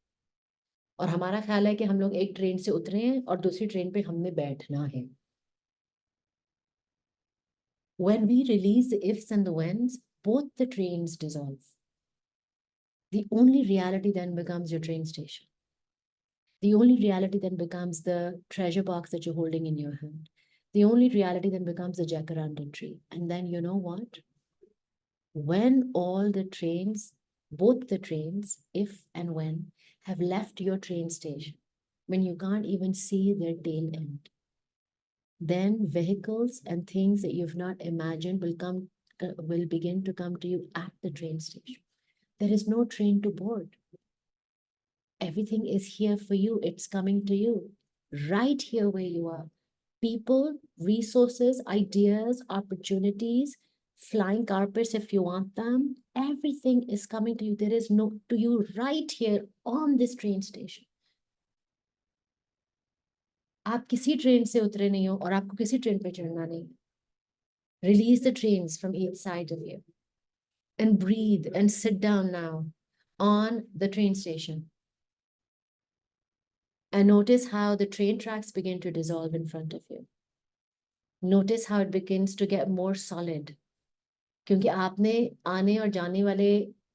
और हमारा ख्याल है कि हम लोग एक ट्रेन से उतरे हैं और दूसरी ट्रेन पे हमने बैठना है। When we release the ifs and the whens, both the trains dissolve. The only reality then becomes your train station. The only reality then becomes the treasure box that you're holding in your hand. The only reality then becomes the jacaranda tree. And then you know what? When all the trains, both the trains, if and when, have left your train station, when you can't even see their tail end, then vehicles and things that you've not imagined will begin to come to you at the train station. There is no train to board. Everything is here for you. It's coming to you right here where you are. People, resources, ideas, opportunities, flying carpets if you want them, everything is coming to you. There is no to you right here on this train station. आप किसी train से उतरे नहीं हो और आपको किसी train पे चढ़ना नहीं। Release the trains from each side of you and breathe and sit down now on the train station. And notice how the train tracks begin to dissolve in front of you. Notice how it begins to get more solid. क्योंकि आपने आने और जाने वाले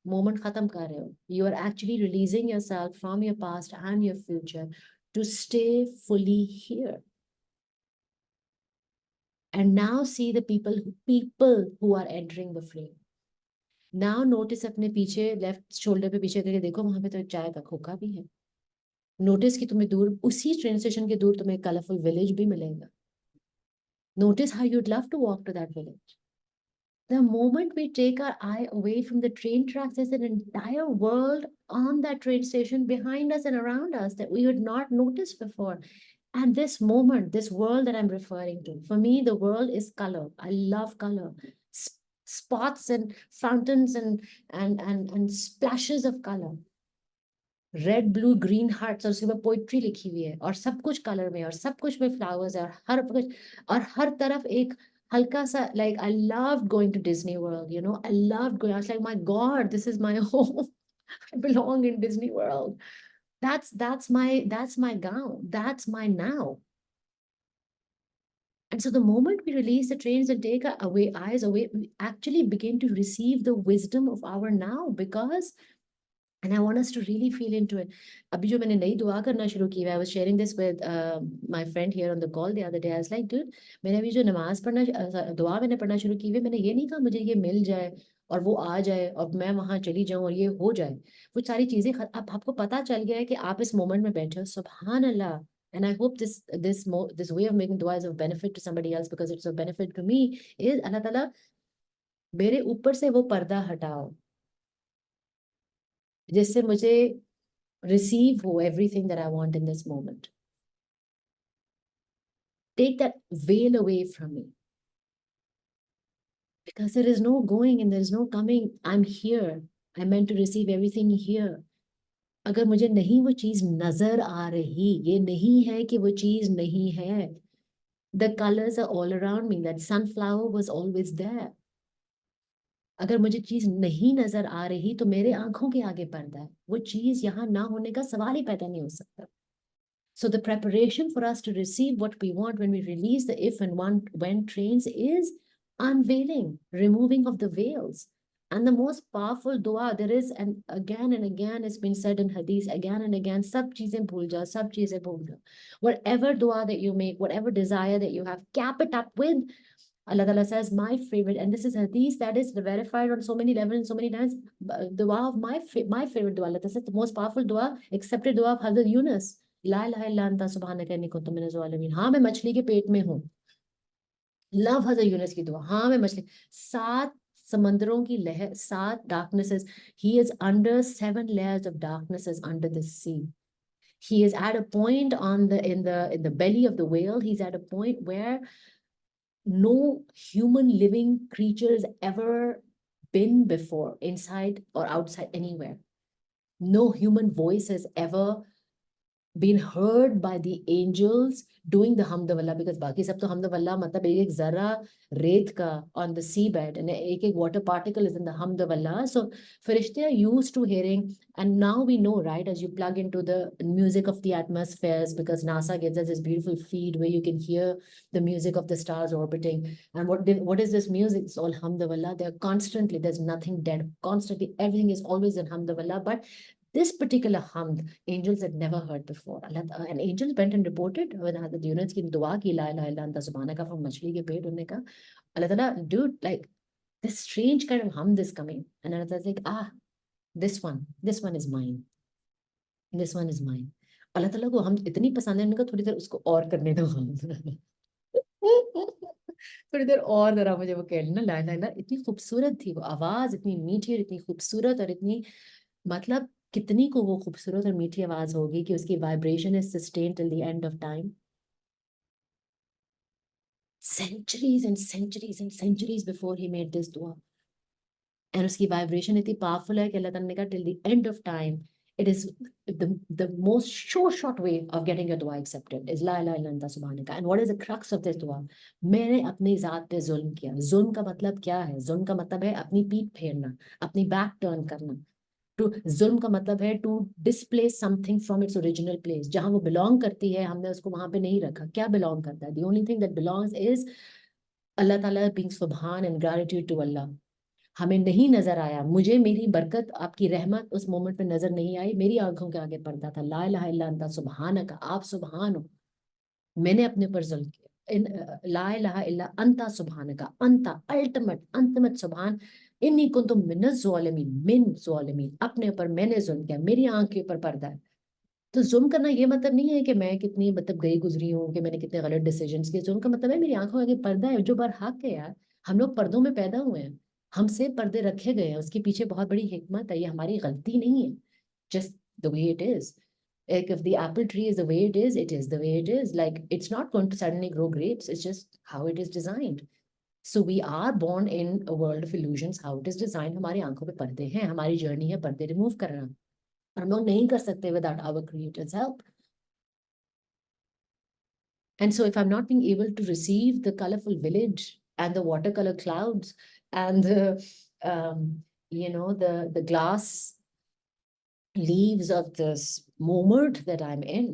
moment खत्म कर रहे हो. You are actually releasing yourself from your past and your future to stay fully here. And now see the people who are entering the frame. Now notice अपने पीछे लेफ्ट शोल्डर पे पीछे करके देखो, वहां पे तो एक चाय का खोखा भी है. नोटिस कि तुम्हें दूर, उसी ट्रेन स्टेशन के दूर तुम्हें एक कलरफुल विलेज भी मिलेगा. Notice how you'd love to walk to that village. The moment we take our eye away from the train tracks, there's an entire world on that train station behind us and around us that we had not noticed before. And this moment, this world that I'm referring to, for me, the world is color. I love color. Spots and fountains and splashes of color. Red blue green hearts, और उसके बाद poetry लिखी हुई है, और सब कुछ colour में, और सब कुछ में फ्लावर्स है, और हर कुछ, और हर तरफ एक halka sa, like I loved going to Disney World, you know, I loved going. I was like, my God, this is my home. I belong in Disney World. That's my gown. That's my now. And so the moment we release the trains and take our away eyes away, we actually begin to receive the wisdom of our now, because and I want us to really feel into it. अभी जो मैंने नई दुआ करना शुरू की है, I was sharing this with my friend here on the call the other day. I was like, dude, मैंने अभी जो नमाज पढ़ना दुआ मैंने पढ़ना शुरू की है, मैंने ये नहीं कहा मुझे ये मिल जाए और वो आ जाए और मैं वहां चली जाऊं और ये हो जाए। वो सारी चीजें अब आपको पता चल गया है कि आप इस मोमेंट में बैठे हो। सुभान अल्लाह। And I hope this way of making dua is of benefit to somebody else, because it's of benefit to me. Is अल्लाह ताला मेरे ऊपर से वो पर्दा हटाओ जिससे मुझे receive everything that I want in this moment. Take that veil away from me. Because there is no going and there is no coming. I'm here. I'm meant to receive everything here. अगर मुझे नहीं वो चीज नजर आ रही, ये नहीं है कि वो चीज नहीं है. The colors are all around me. That sunflower was always there. अगर मुझे चीज नहीं नजर आ रही तो मेरे आंखों के आगे पर्दा है. वो चीज यहाँ ना होने का सवाल ही पैदा नहीं हो सकता. So the preparation for us to receive what we want when we release the if and when trains is unveiling, removing of the veils. And the most powerful dua there is, and again, it's been said in hadith, again and again, sab cheezein bhul jao, sab cheezein bhul jao. Whatever dua that you make, whatever desire that you have, cap it up with. Allah Ta'ala says, my favorite, and this is hadith that is verified on so many levels, so many times, dua of my favorite dua. Allah Ta'ala said, the most powerful dua, accepted dua of Hazrat Yunus. ला इलाहा इल्ला अन्ता सुब्हानका इन्नी कुन्तु मिनज़ ज़ालिमीन. हाँ मैं मछली के पेट में हूँ. Love हज़रत यूनुस की दुआ. हाँ मैं मछली. 7 समंदरों की लहर, 7 darknesses. He is under 7 layers of darknesses under the sea. He is at a point in the belly of the whale. He's at a point where no human living creature has ever been before, inside or outside, anywhere. No human voice has ever been heard by the angels doing the hamdallah, because बाकी सब तो hamdallah मतलब एक जरा रेत का on the seabed and एक water particle is in the hamdallah. So फरिश्ते are used to hearing, and now we know, right, as you plug into the music of the atmospheres, because NASA gives us this beautiful feed where you can hear the music of the stars orbiting. And what is this music? It's all hamdallah. They're constantly, there's nothing dead, constantly everything is always in hamdallah. But this particular hamd, angels had never heard before. And angels went and reported when Hazrat Yunus ki dua ki la ilaha illa anta subhanaka from machli ke pet unne ka. Allah Ta'ala, dude, like this strange kind of hamd is coming. And Allah Ta'ala is like, this one is mine. This one is mine. Allah Ta'ala को हम इतनी पसंद है, उनका थोड़ी देर उसको और करने दो. थोड़ी देर और जरा मुझे वो कह लेना. ला ला इतनी खूबसूरत थी वो आवाज, इतनी मीठी और इतनी खूबसूरत और इतनी, मतलब कितनी को वो खूबसूरत और मीठी आवाज होगी कि उसकी vibration is sustain till the end of time. Centuries and centuries and centuries before he made this dua. And उसकी वाइब्रेशन इतनी पावरफुल है कि अल्लाह ताला ने कहा till the end of time, it is the most sure shot way of getting your dua accepted is la ilaha illa anta subhanaka. And what is the crux of this dua? मैंने अपनी जात पे जुल्म किया. जुल्म का मतलब क्या है? जुल्म का मतलब है अपनी पीठ फेरना, अपनी बैक टर्न करना. टू जुल्म का मतलब है to displace something from its original place. जहां वो बिलोंग करती है हमने उसको वहां पे नहीं रखा. क्या बिलोंग करता है? The only thing that belongs is Allah ताला, बीइंग सुभान एंड ग्रैटिट्यूड टू अल्लाह. हमें नहीं नजर आया, मुझे मेरी बरकत आपकी रहमत उस मोमेंट में नजर नहीं आई, मेरी आंखों के आगे पर्दा था. ला इलाहा इल्ला अंता सुब्हानका, आप सुभान हो, मैंने अपने ऊपर जुल्म किया. इन ला इलाहा इल्ला अंता सुब्हानका, अंता अल्टीमेट अंतमत सुभान, इन्नी कुन्तु मिनज़ ज़ालिमीन, मिन ज़ालिमीन, अपने ऊपर मैंने जुल्म किया, मेरी आंख के ऊपर पर्दा है. तो जुल्म करना ये मतलब नहीं है कि मैं कितनी मतलब गई गुजरी हूँ, कि मैंने कितने गलत डिसीजंस किए. जुल्म का मतलब है मेरी आंखों के आगे पर्दा है जो बरहक है. यार हम लोग पर्दों में पैदा हुए हैं, हमसे पर्दे रखे गए हैं, उसके पीछे बहुत बड़ी हिकमत है. ये हमारी गलती नहीं है. Just the way it is. Like if the apple tree is the way it is the way it is. Like it's not going to suddenly grow grapes. It's just how it is designed. So we are born in a world of illusions. How it is designed. हमारी आंखों पे पर्दे हैं. हमारी journey है पर्दे remove करना. और हम लोग नहीं कर सकते without our creator's help. And so if I'm not being able to receive the colorful village and the watercolor clouds and the the glass leaves of this moment that I'm in.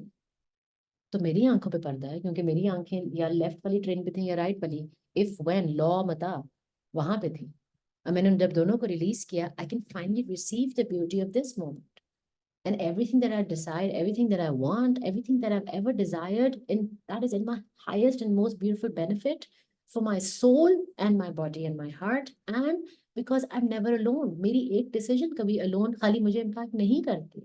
तो मेरी आंखों पे पर्दा है, क्योंकि मेरी आंखें या लेफ्ट वाली ट्रेन पे थी या राइट वाली, इफ व्हेन लॉ मता वहां पे थी। और मैंने जब दोनों को रिलीज किया, I can finally receive the beauty of this moment, and everything that I decide, everything that I want, everything that I've ever desired, in that is in my highest and most beautiful benefit for my soul and my body and my heart, and because I'm never alone. मेरी एक decision कभी alone खाली मुझे impact नहीं करती।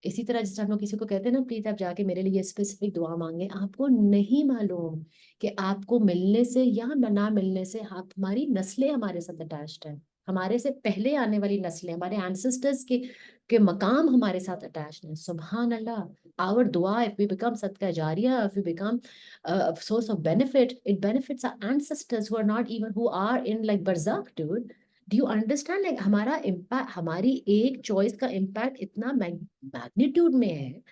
इसी तरह जैसे हम लोग किसी को कहते हैं ना, प्लीज आप जाके मेरे लिए स्पेसिफिक दुआ मांगे, आपको नहीं मालूम कि आपको मिलने से या ना मिलने से आप, हमारी नस्लें हमारे साथ अटैच्ड है, हमारे से पहले आने वाली नस्लें, हमारे एंसेस्टर्स के मकाम हमारे साथ अटैच्ड हैं। सुभान अल्लाह। आवर दुआ, इफ वी बिकम सदका जारिया, if we become source of benefit, it benefits our ancestors who are not even, who are in like बरज़ख dude. Do you understand? Like हमारा इम्पैक्ट, हमारी एक चॉइस का इम्पैक्ट इतना मैग्नीट्यूड में है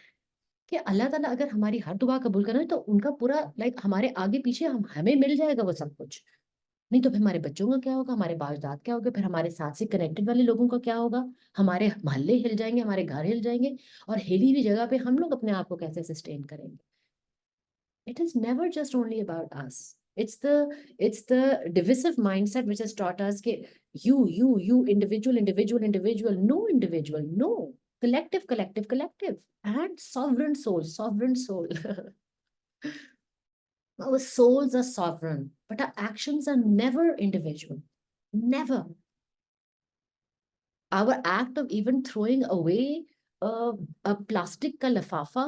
कि अल्लाह ताला अगर हमारी हर दुआ कबूल करे तो उनका पूरा लाइक हमारे आगे पीछे हमें मिल जाएगा वो सब कुछ। नहीं तो फिर हमारे बच्चों का क्या होगा, हमारे बाप-दाद क्या होगा, फिर हमारे साथ से कनेक्टेड वाले लोगों का क्या होगा, हमारे मोहल्ले हिल जाएंगे, हमारे घर हिल जाएंगे, और हिली हुई जगह पे हम लोग अपने आप को कैसे सस्टेन करेंगे? It is never just only about us. It's the divisive mindset which has taught us that you, individual, no individual, no. Collective, and sovereign soul, sovereign soul. Our souls are sovereign, but our actions are never individual. Never. Our act of even throwing away a plastic का लफाफा,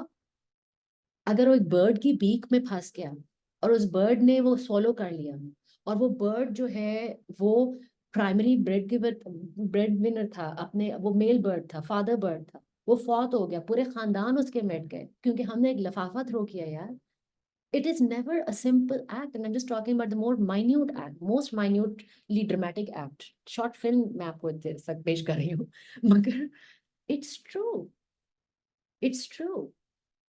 अगर वो एक bird की beak में फंस गया और उस बर्ड ने वो swallow कर लिया, और वो बर्ड जो है वो प्राइमरी ब्रेड विनर था, अपने वो मेल बर्ड था, फादर बर्ड था, वो फौत हो गया, पूरे खानदान उसके मिट गए क्योंकि हमने एक लफाफा थ्रो किया यार। It is never a simple act, and I'm just talking about the more minute act, most minutely dramatic act. Short film मैं आपको पेश कर रही हूँ, मगर it's true, it's true.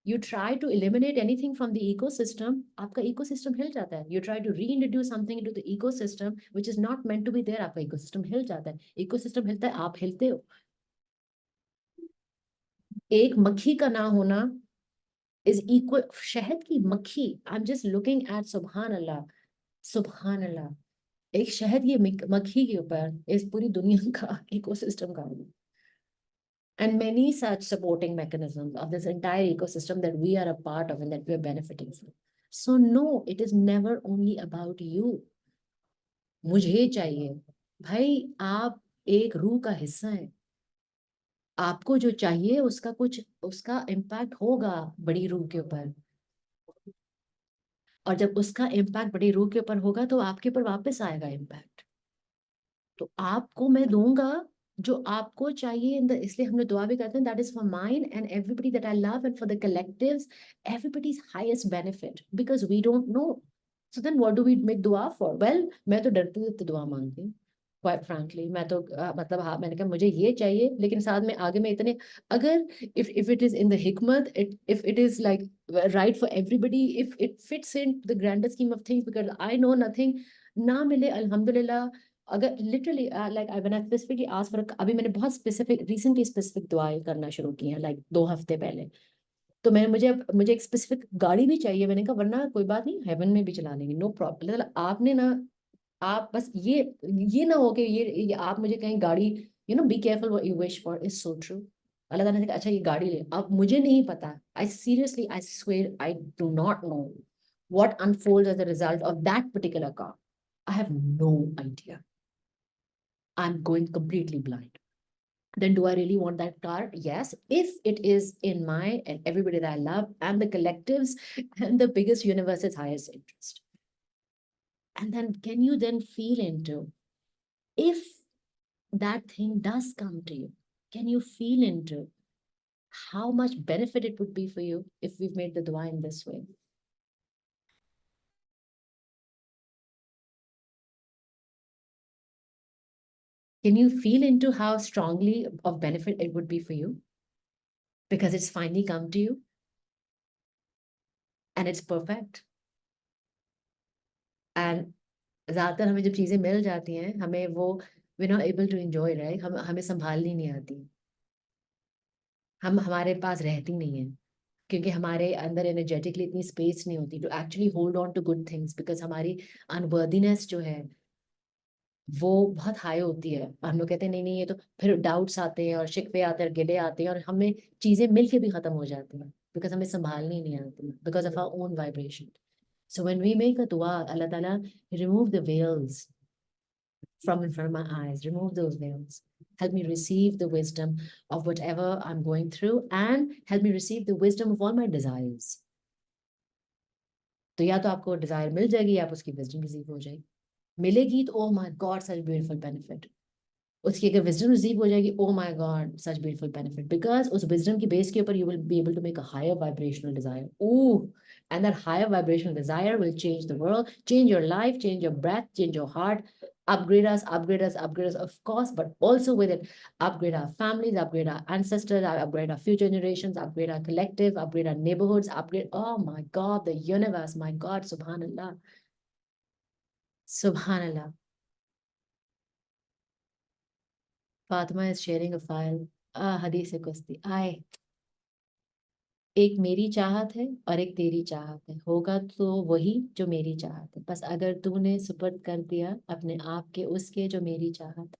You try to eliminate anything from the ecosystem, आपका ecosystem हिल जाता है. You try to reintroduce something into the ecosystem which is not meant to be there, आपका ecosystem हिल जाता है. Ecosystem हिलता है, आप हिलते हो. एक मक्खी का ना होना is equal, शहद की मक्खी, I'm just looking at सुभान अल्लाह, सुभान अल्लाह, एक शहद की मक्खी के ऊपर इस पूरी दुनिया का ecosystem का होना. And many such supporting mechanisms of this entire ecosystem that we are a part of and that we are benefiting from. So no, it is never only about you. मुझे चाहिए भाई, आप एक रूह का हिस्सा है, आपको जो चाहिए उसका कुछ, उसका इम्पैक्ट होगा बड़ी रूह के ऊपर, और जब उसका इम्पैक्ट बड़ी रूह के ऊपर होगा तो आपके ऊपर वापस आएगा इम्पैक्ट। तो आपको मैं दूंगा जो आपको चाहिए, इसलिए हम लोग दुआ भी करते हैं, that is for mine and everybody that I love and for the collectives, everybody's highest benefit, because we don't know. So then what do we make दुआ फॉर? वेल, मैं तो डरते डरते दुआ मांगती हूँ, क्वाइट फ्रैंकली। मैं तो मतलब हाँ, मैंने कहा मुझे ये चाहिए, लेकिन साथ में आगे में इतने, अगर if it is in the हिकमत, if it is like right for everybody, if it fits in the grander scheme of things, because I know nothing, ना मिले अल्हम्दुलिल्लाह। अगर literally like I when I specifically ask for, अभी मैंने बहुत specific recently specific दुआएं करना शुरू की हैं, लाइक 2 हफ्ते पहले। तो मैंने मुझे एक स्पेसिफिक गाड़ी भी चाहिए, मैंने कहा वरना कोई बात नहीं, हेवन में भी चला लेंगे, नो प्रॉब्लम। आपने ना, आप बस ये ना हो कि ये आप मुझे कहीं गाड़ी, be careful what you wish for, is so true. Allah ताला ने कहा अच्छा ये गाड़ी ले, अब मुझे नहीं पता, I seriously I swear I do not know what unfolds as a result of that particular car. I have no idea. I'm going completely blind. Then do I really want that car? Yes, if it is in my and everybody that I love and the collectives and the biggest universe's highest interest. And then can you then feel into, if that thing does come to you, can you feel into how much benefit it would be for you if we've made the dua in this way? Can you feel into how strongly of benefit it would be for you? Because it's finally come to you and it's perfect. And ज्यादातर हमें जब चीजें मिल जाती हैं, हमें वो we not able to enjoy, right? हमें संभालनी नहीं आती, हम हमारे पास रहती नहीं है, क्योंकि हमारे अंदर एनर्जेटिकली इतनी स्पेस नहीं होती to actually hold on to good things, because हमारी अनवर्दीनेस जो है वो बहुत हाई होती है। हम लोग कहते हैं नहीं नहीं, ये तो, फिर डाउट्स आते हैं और शिकवे आते हैं, गिले आते हैं, और हमें चीजें मिलके भी खत्म हो जाती हैं, बिकॉज हमें संभालनी नहीं आती, because of our own vibration. So when we make a दुआ, Allah Ta'ala remove the veils from in front of my eyes, remove those veils. Help me receive the wisdom of whatever I'm going through, and help me receive the wisdom of all my desires. तो या तो आपको Dzire मिल जाएगी, या आप उसकी wisdom receive हो जाएगी। मिलेगी तो oh my god such beautiful benefit, उसकी अगर विजडम रिसीव हो जाएगी, oh my god such beautiful benefit, because उस विजडम की बेस के ऊपर you will be able to make a higher vibrational desire. Oh, and that higher vibrational desire will change the world, change your life, change your breath, change your heart, upgrade us, upgrade us, upgrade us, of course, but also with it, upgrade our families, upgrade our ancestors, upgrade our future generations, upgrade our collective, upgrade our neighborhoods, upgrade, oh my God, the universe, my God, subhanallah, subhanallah. Fatima is sharing a file. Hadith kusti. Aye. एक मेरी चाहत है और एक तेरी चाहत है, होगा तो वही जो मेरी चाहत है, बस अगर तूने सुपर्द कर दिया अपने आप के उसके जो मेरी चाहत है,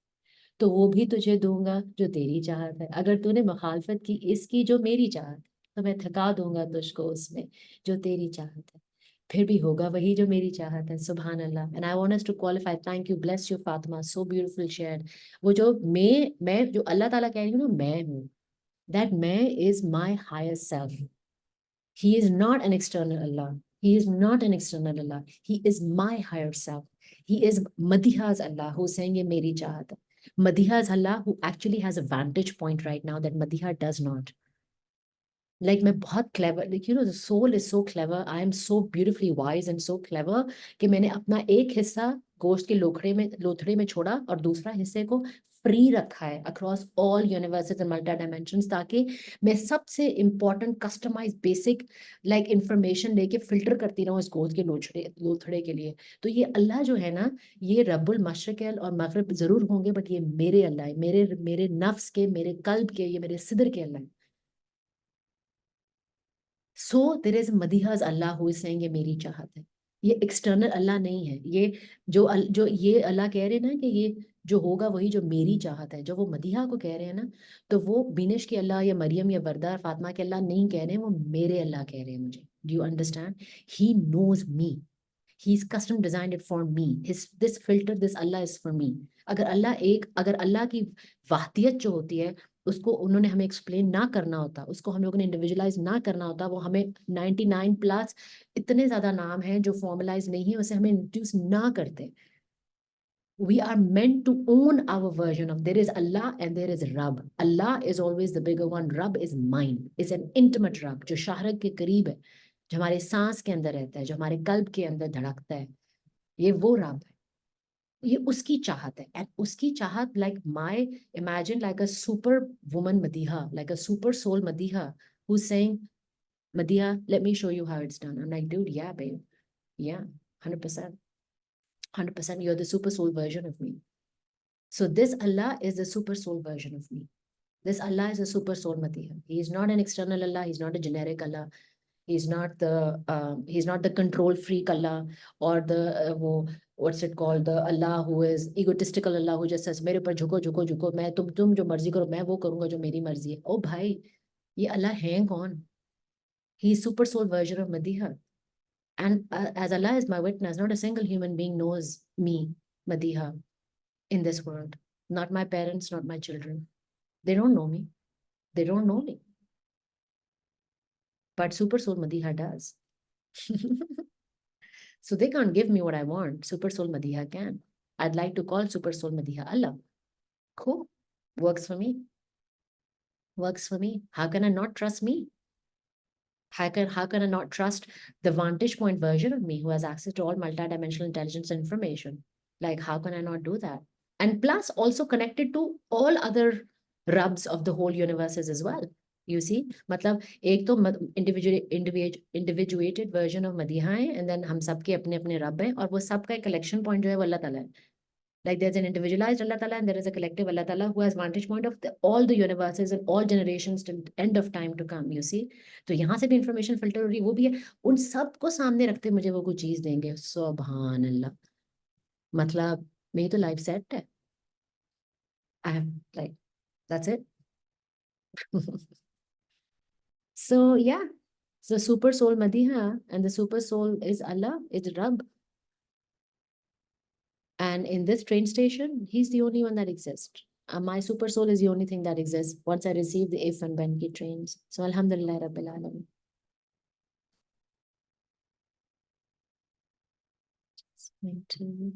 तो वो भी तुझे दूंगा जो तेरी चाहत है। अगर तूने मुखालफत की इसकी जो मेरी चाहत है, तो मैं थका दूंगा तुझको उसमें जो तेरी चाहत है, फिर भी होगा वही जो मेरी चाहत है। सुभान Allah. And I want us to qualify, thank you, bless you Fatima, so beautiful shared. वो जो मैं जो अल्लाह ताला कह रही हूँ ना, मैं हूँ, दैट मैं is my higher self. He is not an external Allah. He is not an external Allah. He is my higher self. He is Madiha's Allah, who's saying ye meri chahat hai. Madiha's Allah, who actually has a vantage point right now that Madiha does not. Like मैं बहुत clever, like you know, the soul is so clever. I am so beautifully wise and so clever कि मैंने अपना एक हिस्सा गोश्त के लोथड़े में छोड़ा और दूसरा हिस्से को फ्री रखा है across all universes and multi dimensions, ताकि मैं सबसे important customise basic like information लेके फिल्टर करती रहूं इस गोश्त के लोथड़े के लिए। तो ये अल्लाह जो है ना, ये रब्बुल मशरिक़ और मगरिब जरूर होंगे, बट ये मेरे अल्लाह है, मेरे मेरे नफ्स के, मेरे कल्ब के, ये मेरे सिदर के अल्लाह है। सो देर इज मदीहाज अल्लाह हु इज सेइंग ये मेरी चाहत है, ये एक्सटर्नल अल्लाह नहीं है। ये जो ये अल्लाह कह रहे हैं ना कि ये जो होगा वही जो मेरी चाहत है, जो वो मदीहा को कह रहे हैं ना, तो वो बिनिश के अल्लाह या मरियम या बरदार फातिमा के अल्लाह नहीं कह रहे हैं, वो मेरे अल्लाह कह रहे हैं मुझे। Do you understand? He knows me, he's custom designed it for me, his this filter, this Allah is for me। अगर अल्लाह की वाहदियत जो होती है, उसको उन्होंने हमें एक्सप्लेन ना करना होता, उसको हम लोगों ने इंडिविजुअलाइज ना करना होता, वो हमें 99 प्लस इतने ज्यादा नाम हैं जो फॉर्मलाइज नहीं है, उसे हमें इंट्रोड्यूस ना करते। We are meant to own our version of there is Allah and there is Rab. Allah is always the bigger one. Rab is mine. It's an intimate Rab जो शाहरग के करीब है, जो हमारे सांस के अंदर रहता है, जो हमारे कल्ब के अंदर धड़कता है, ये वो रब है, ये उसकी चाहत है। एंड उसकी चाहत like my imagine like a super woman Madiha, like a super soul Madiha who's saying, Madiha, let me show you how it's done. I'm like, dude, yeah, babe. Yeah, 100%. 100%. You're the super soul version of me. So this Allah is the super soul version of me. This Allah is a super soul Madiha. He is not an external Allah. He's not a generic Allah. He's not the control freak Allah, or the what's it called, the Allah who is egotistical Allah who just says मेरे ऊपर झुको झुको झुको, मैं तुम जो मर्जी करो, मैं वो करूंगा जो मेरी मर्जी है। ओ भाई, ये अल्लाह है कौन? He is super soul version of Madiha. And as Allah is my witness, not a single human being knows me, Madiha, in this world. Not my parents, not my children. They don't know me. They don't know me. But Super Soul Madiha does. So they can't give me what I want. Super Soul Madiha can. I'd like to call Super Soul Madiha Allah. Cool. Works for me. Works for me. How can I not trust me? How can I not trust the vantage point version of me who has access to all multidimensional intelligence and information? Like, how can I not do that? And plus, also connected to all other rubs of the whole universes as well. You see, मतलब एक तो इंडिविजुएटेड version of Madiha है, and then हम सबके अपने अपने रब हैं, और वो सबका एक कलेक्शन पॉइंट जो है वो अल्लाह ताला है. Like there's an individualized Allah Ta'ala and there is a collective Allah Ta'ala who has vantage point of all the universes and all generations till end of time to come, you see. तो यहाँ से भी information filter हो रही है, वो भी है. उन सबको सामने रखते मुझे वो कोई चीज देंगे, सुभान अल्लाह. मतलब मेरी तो लाइफ सेट है. I have like that's it. So yeah, the super soul Madiha, and the super soul is Allah, is Rabb. And in this train station, he's the only one that exists. My super soul is the only thing that exists once I receive the If and When ki trains. So Alhamdulillah Rabbil Alamin. Just going to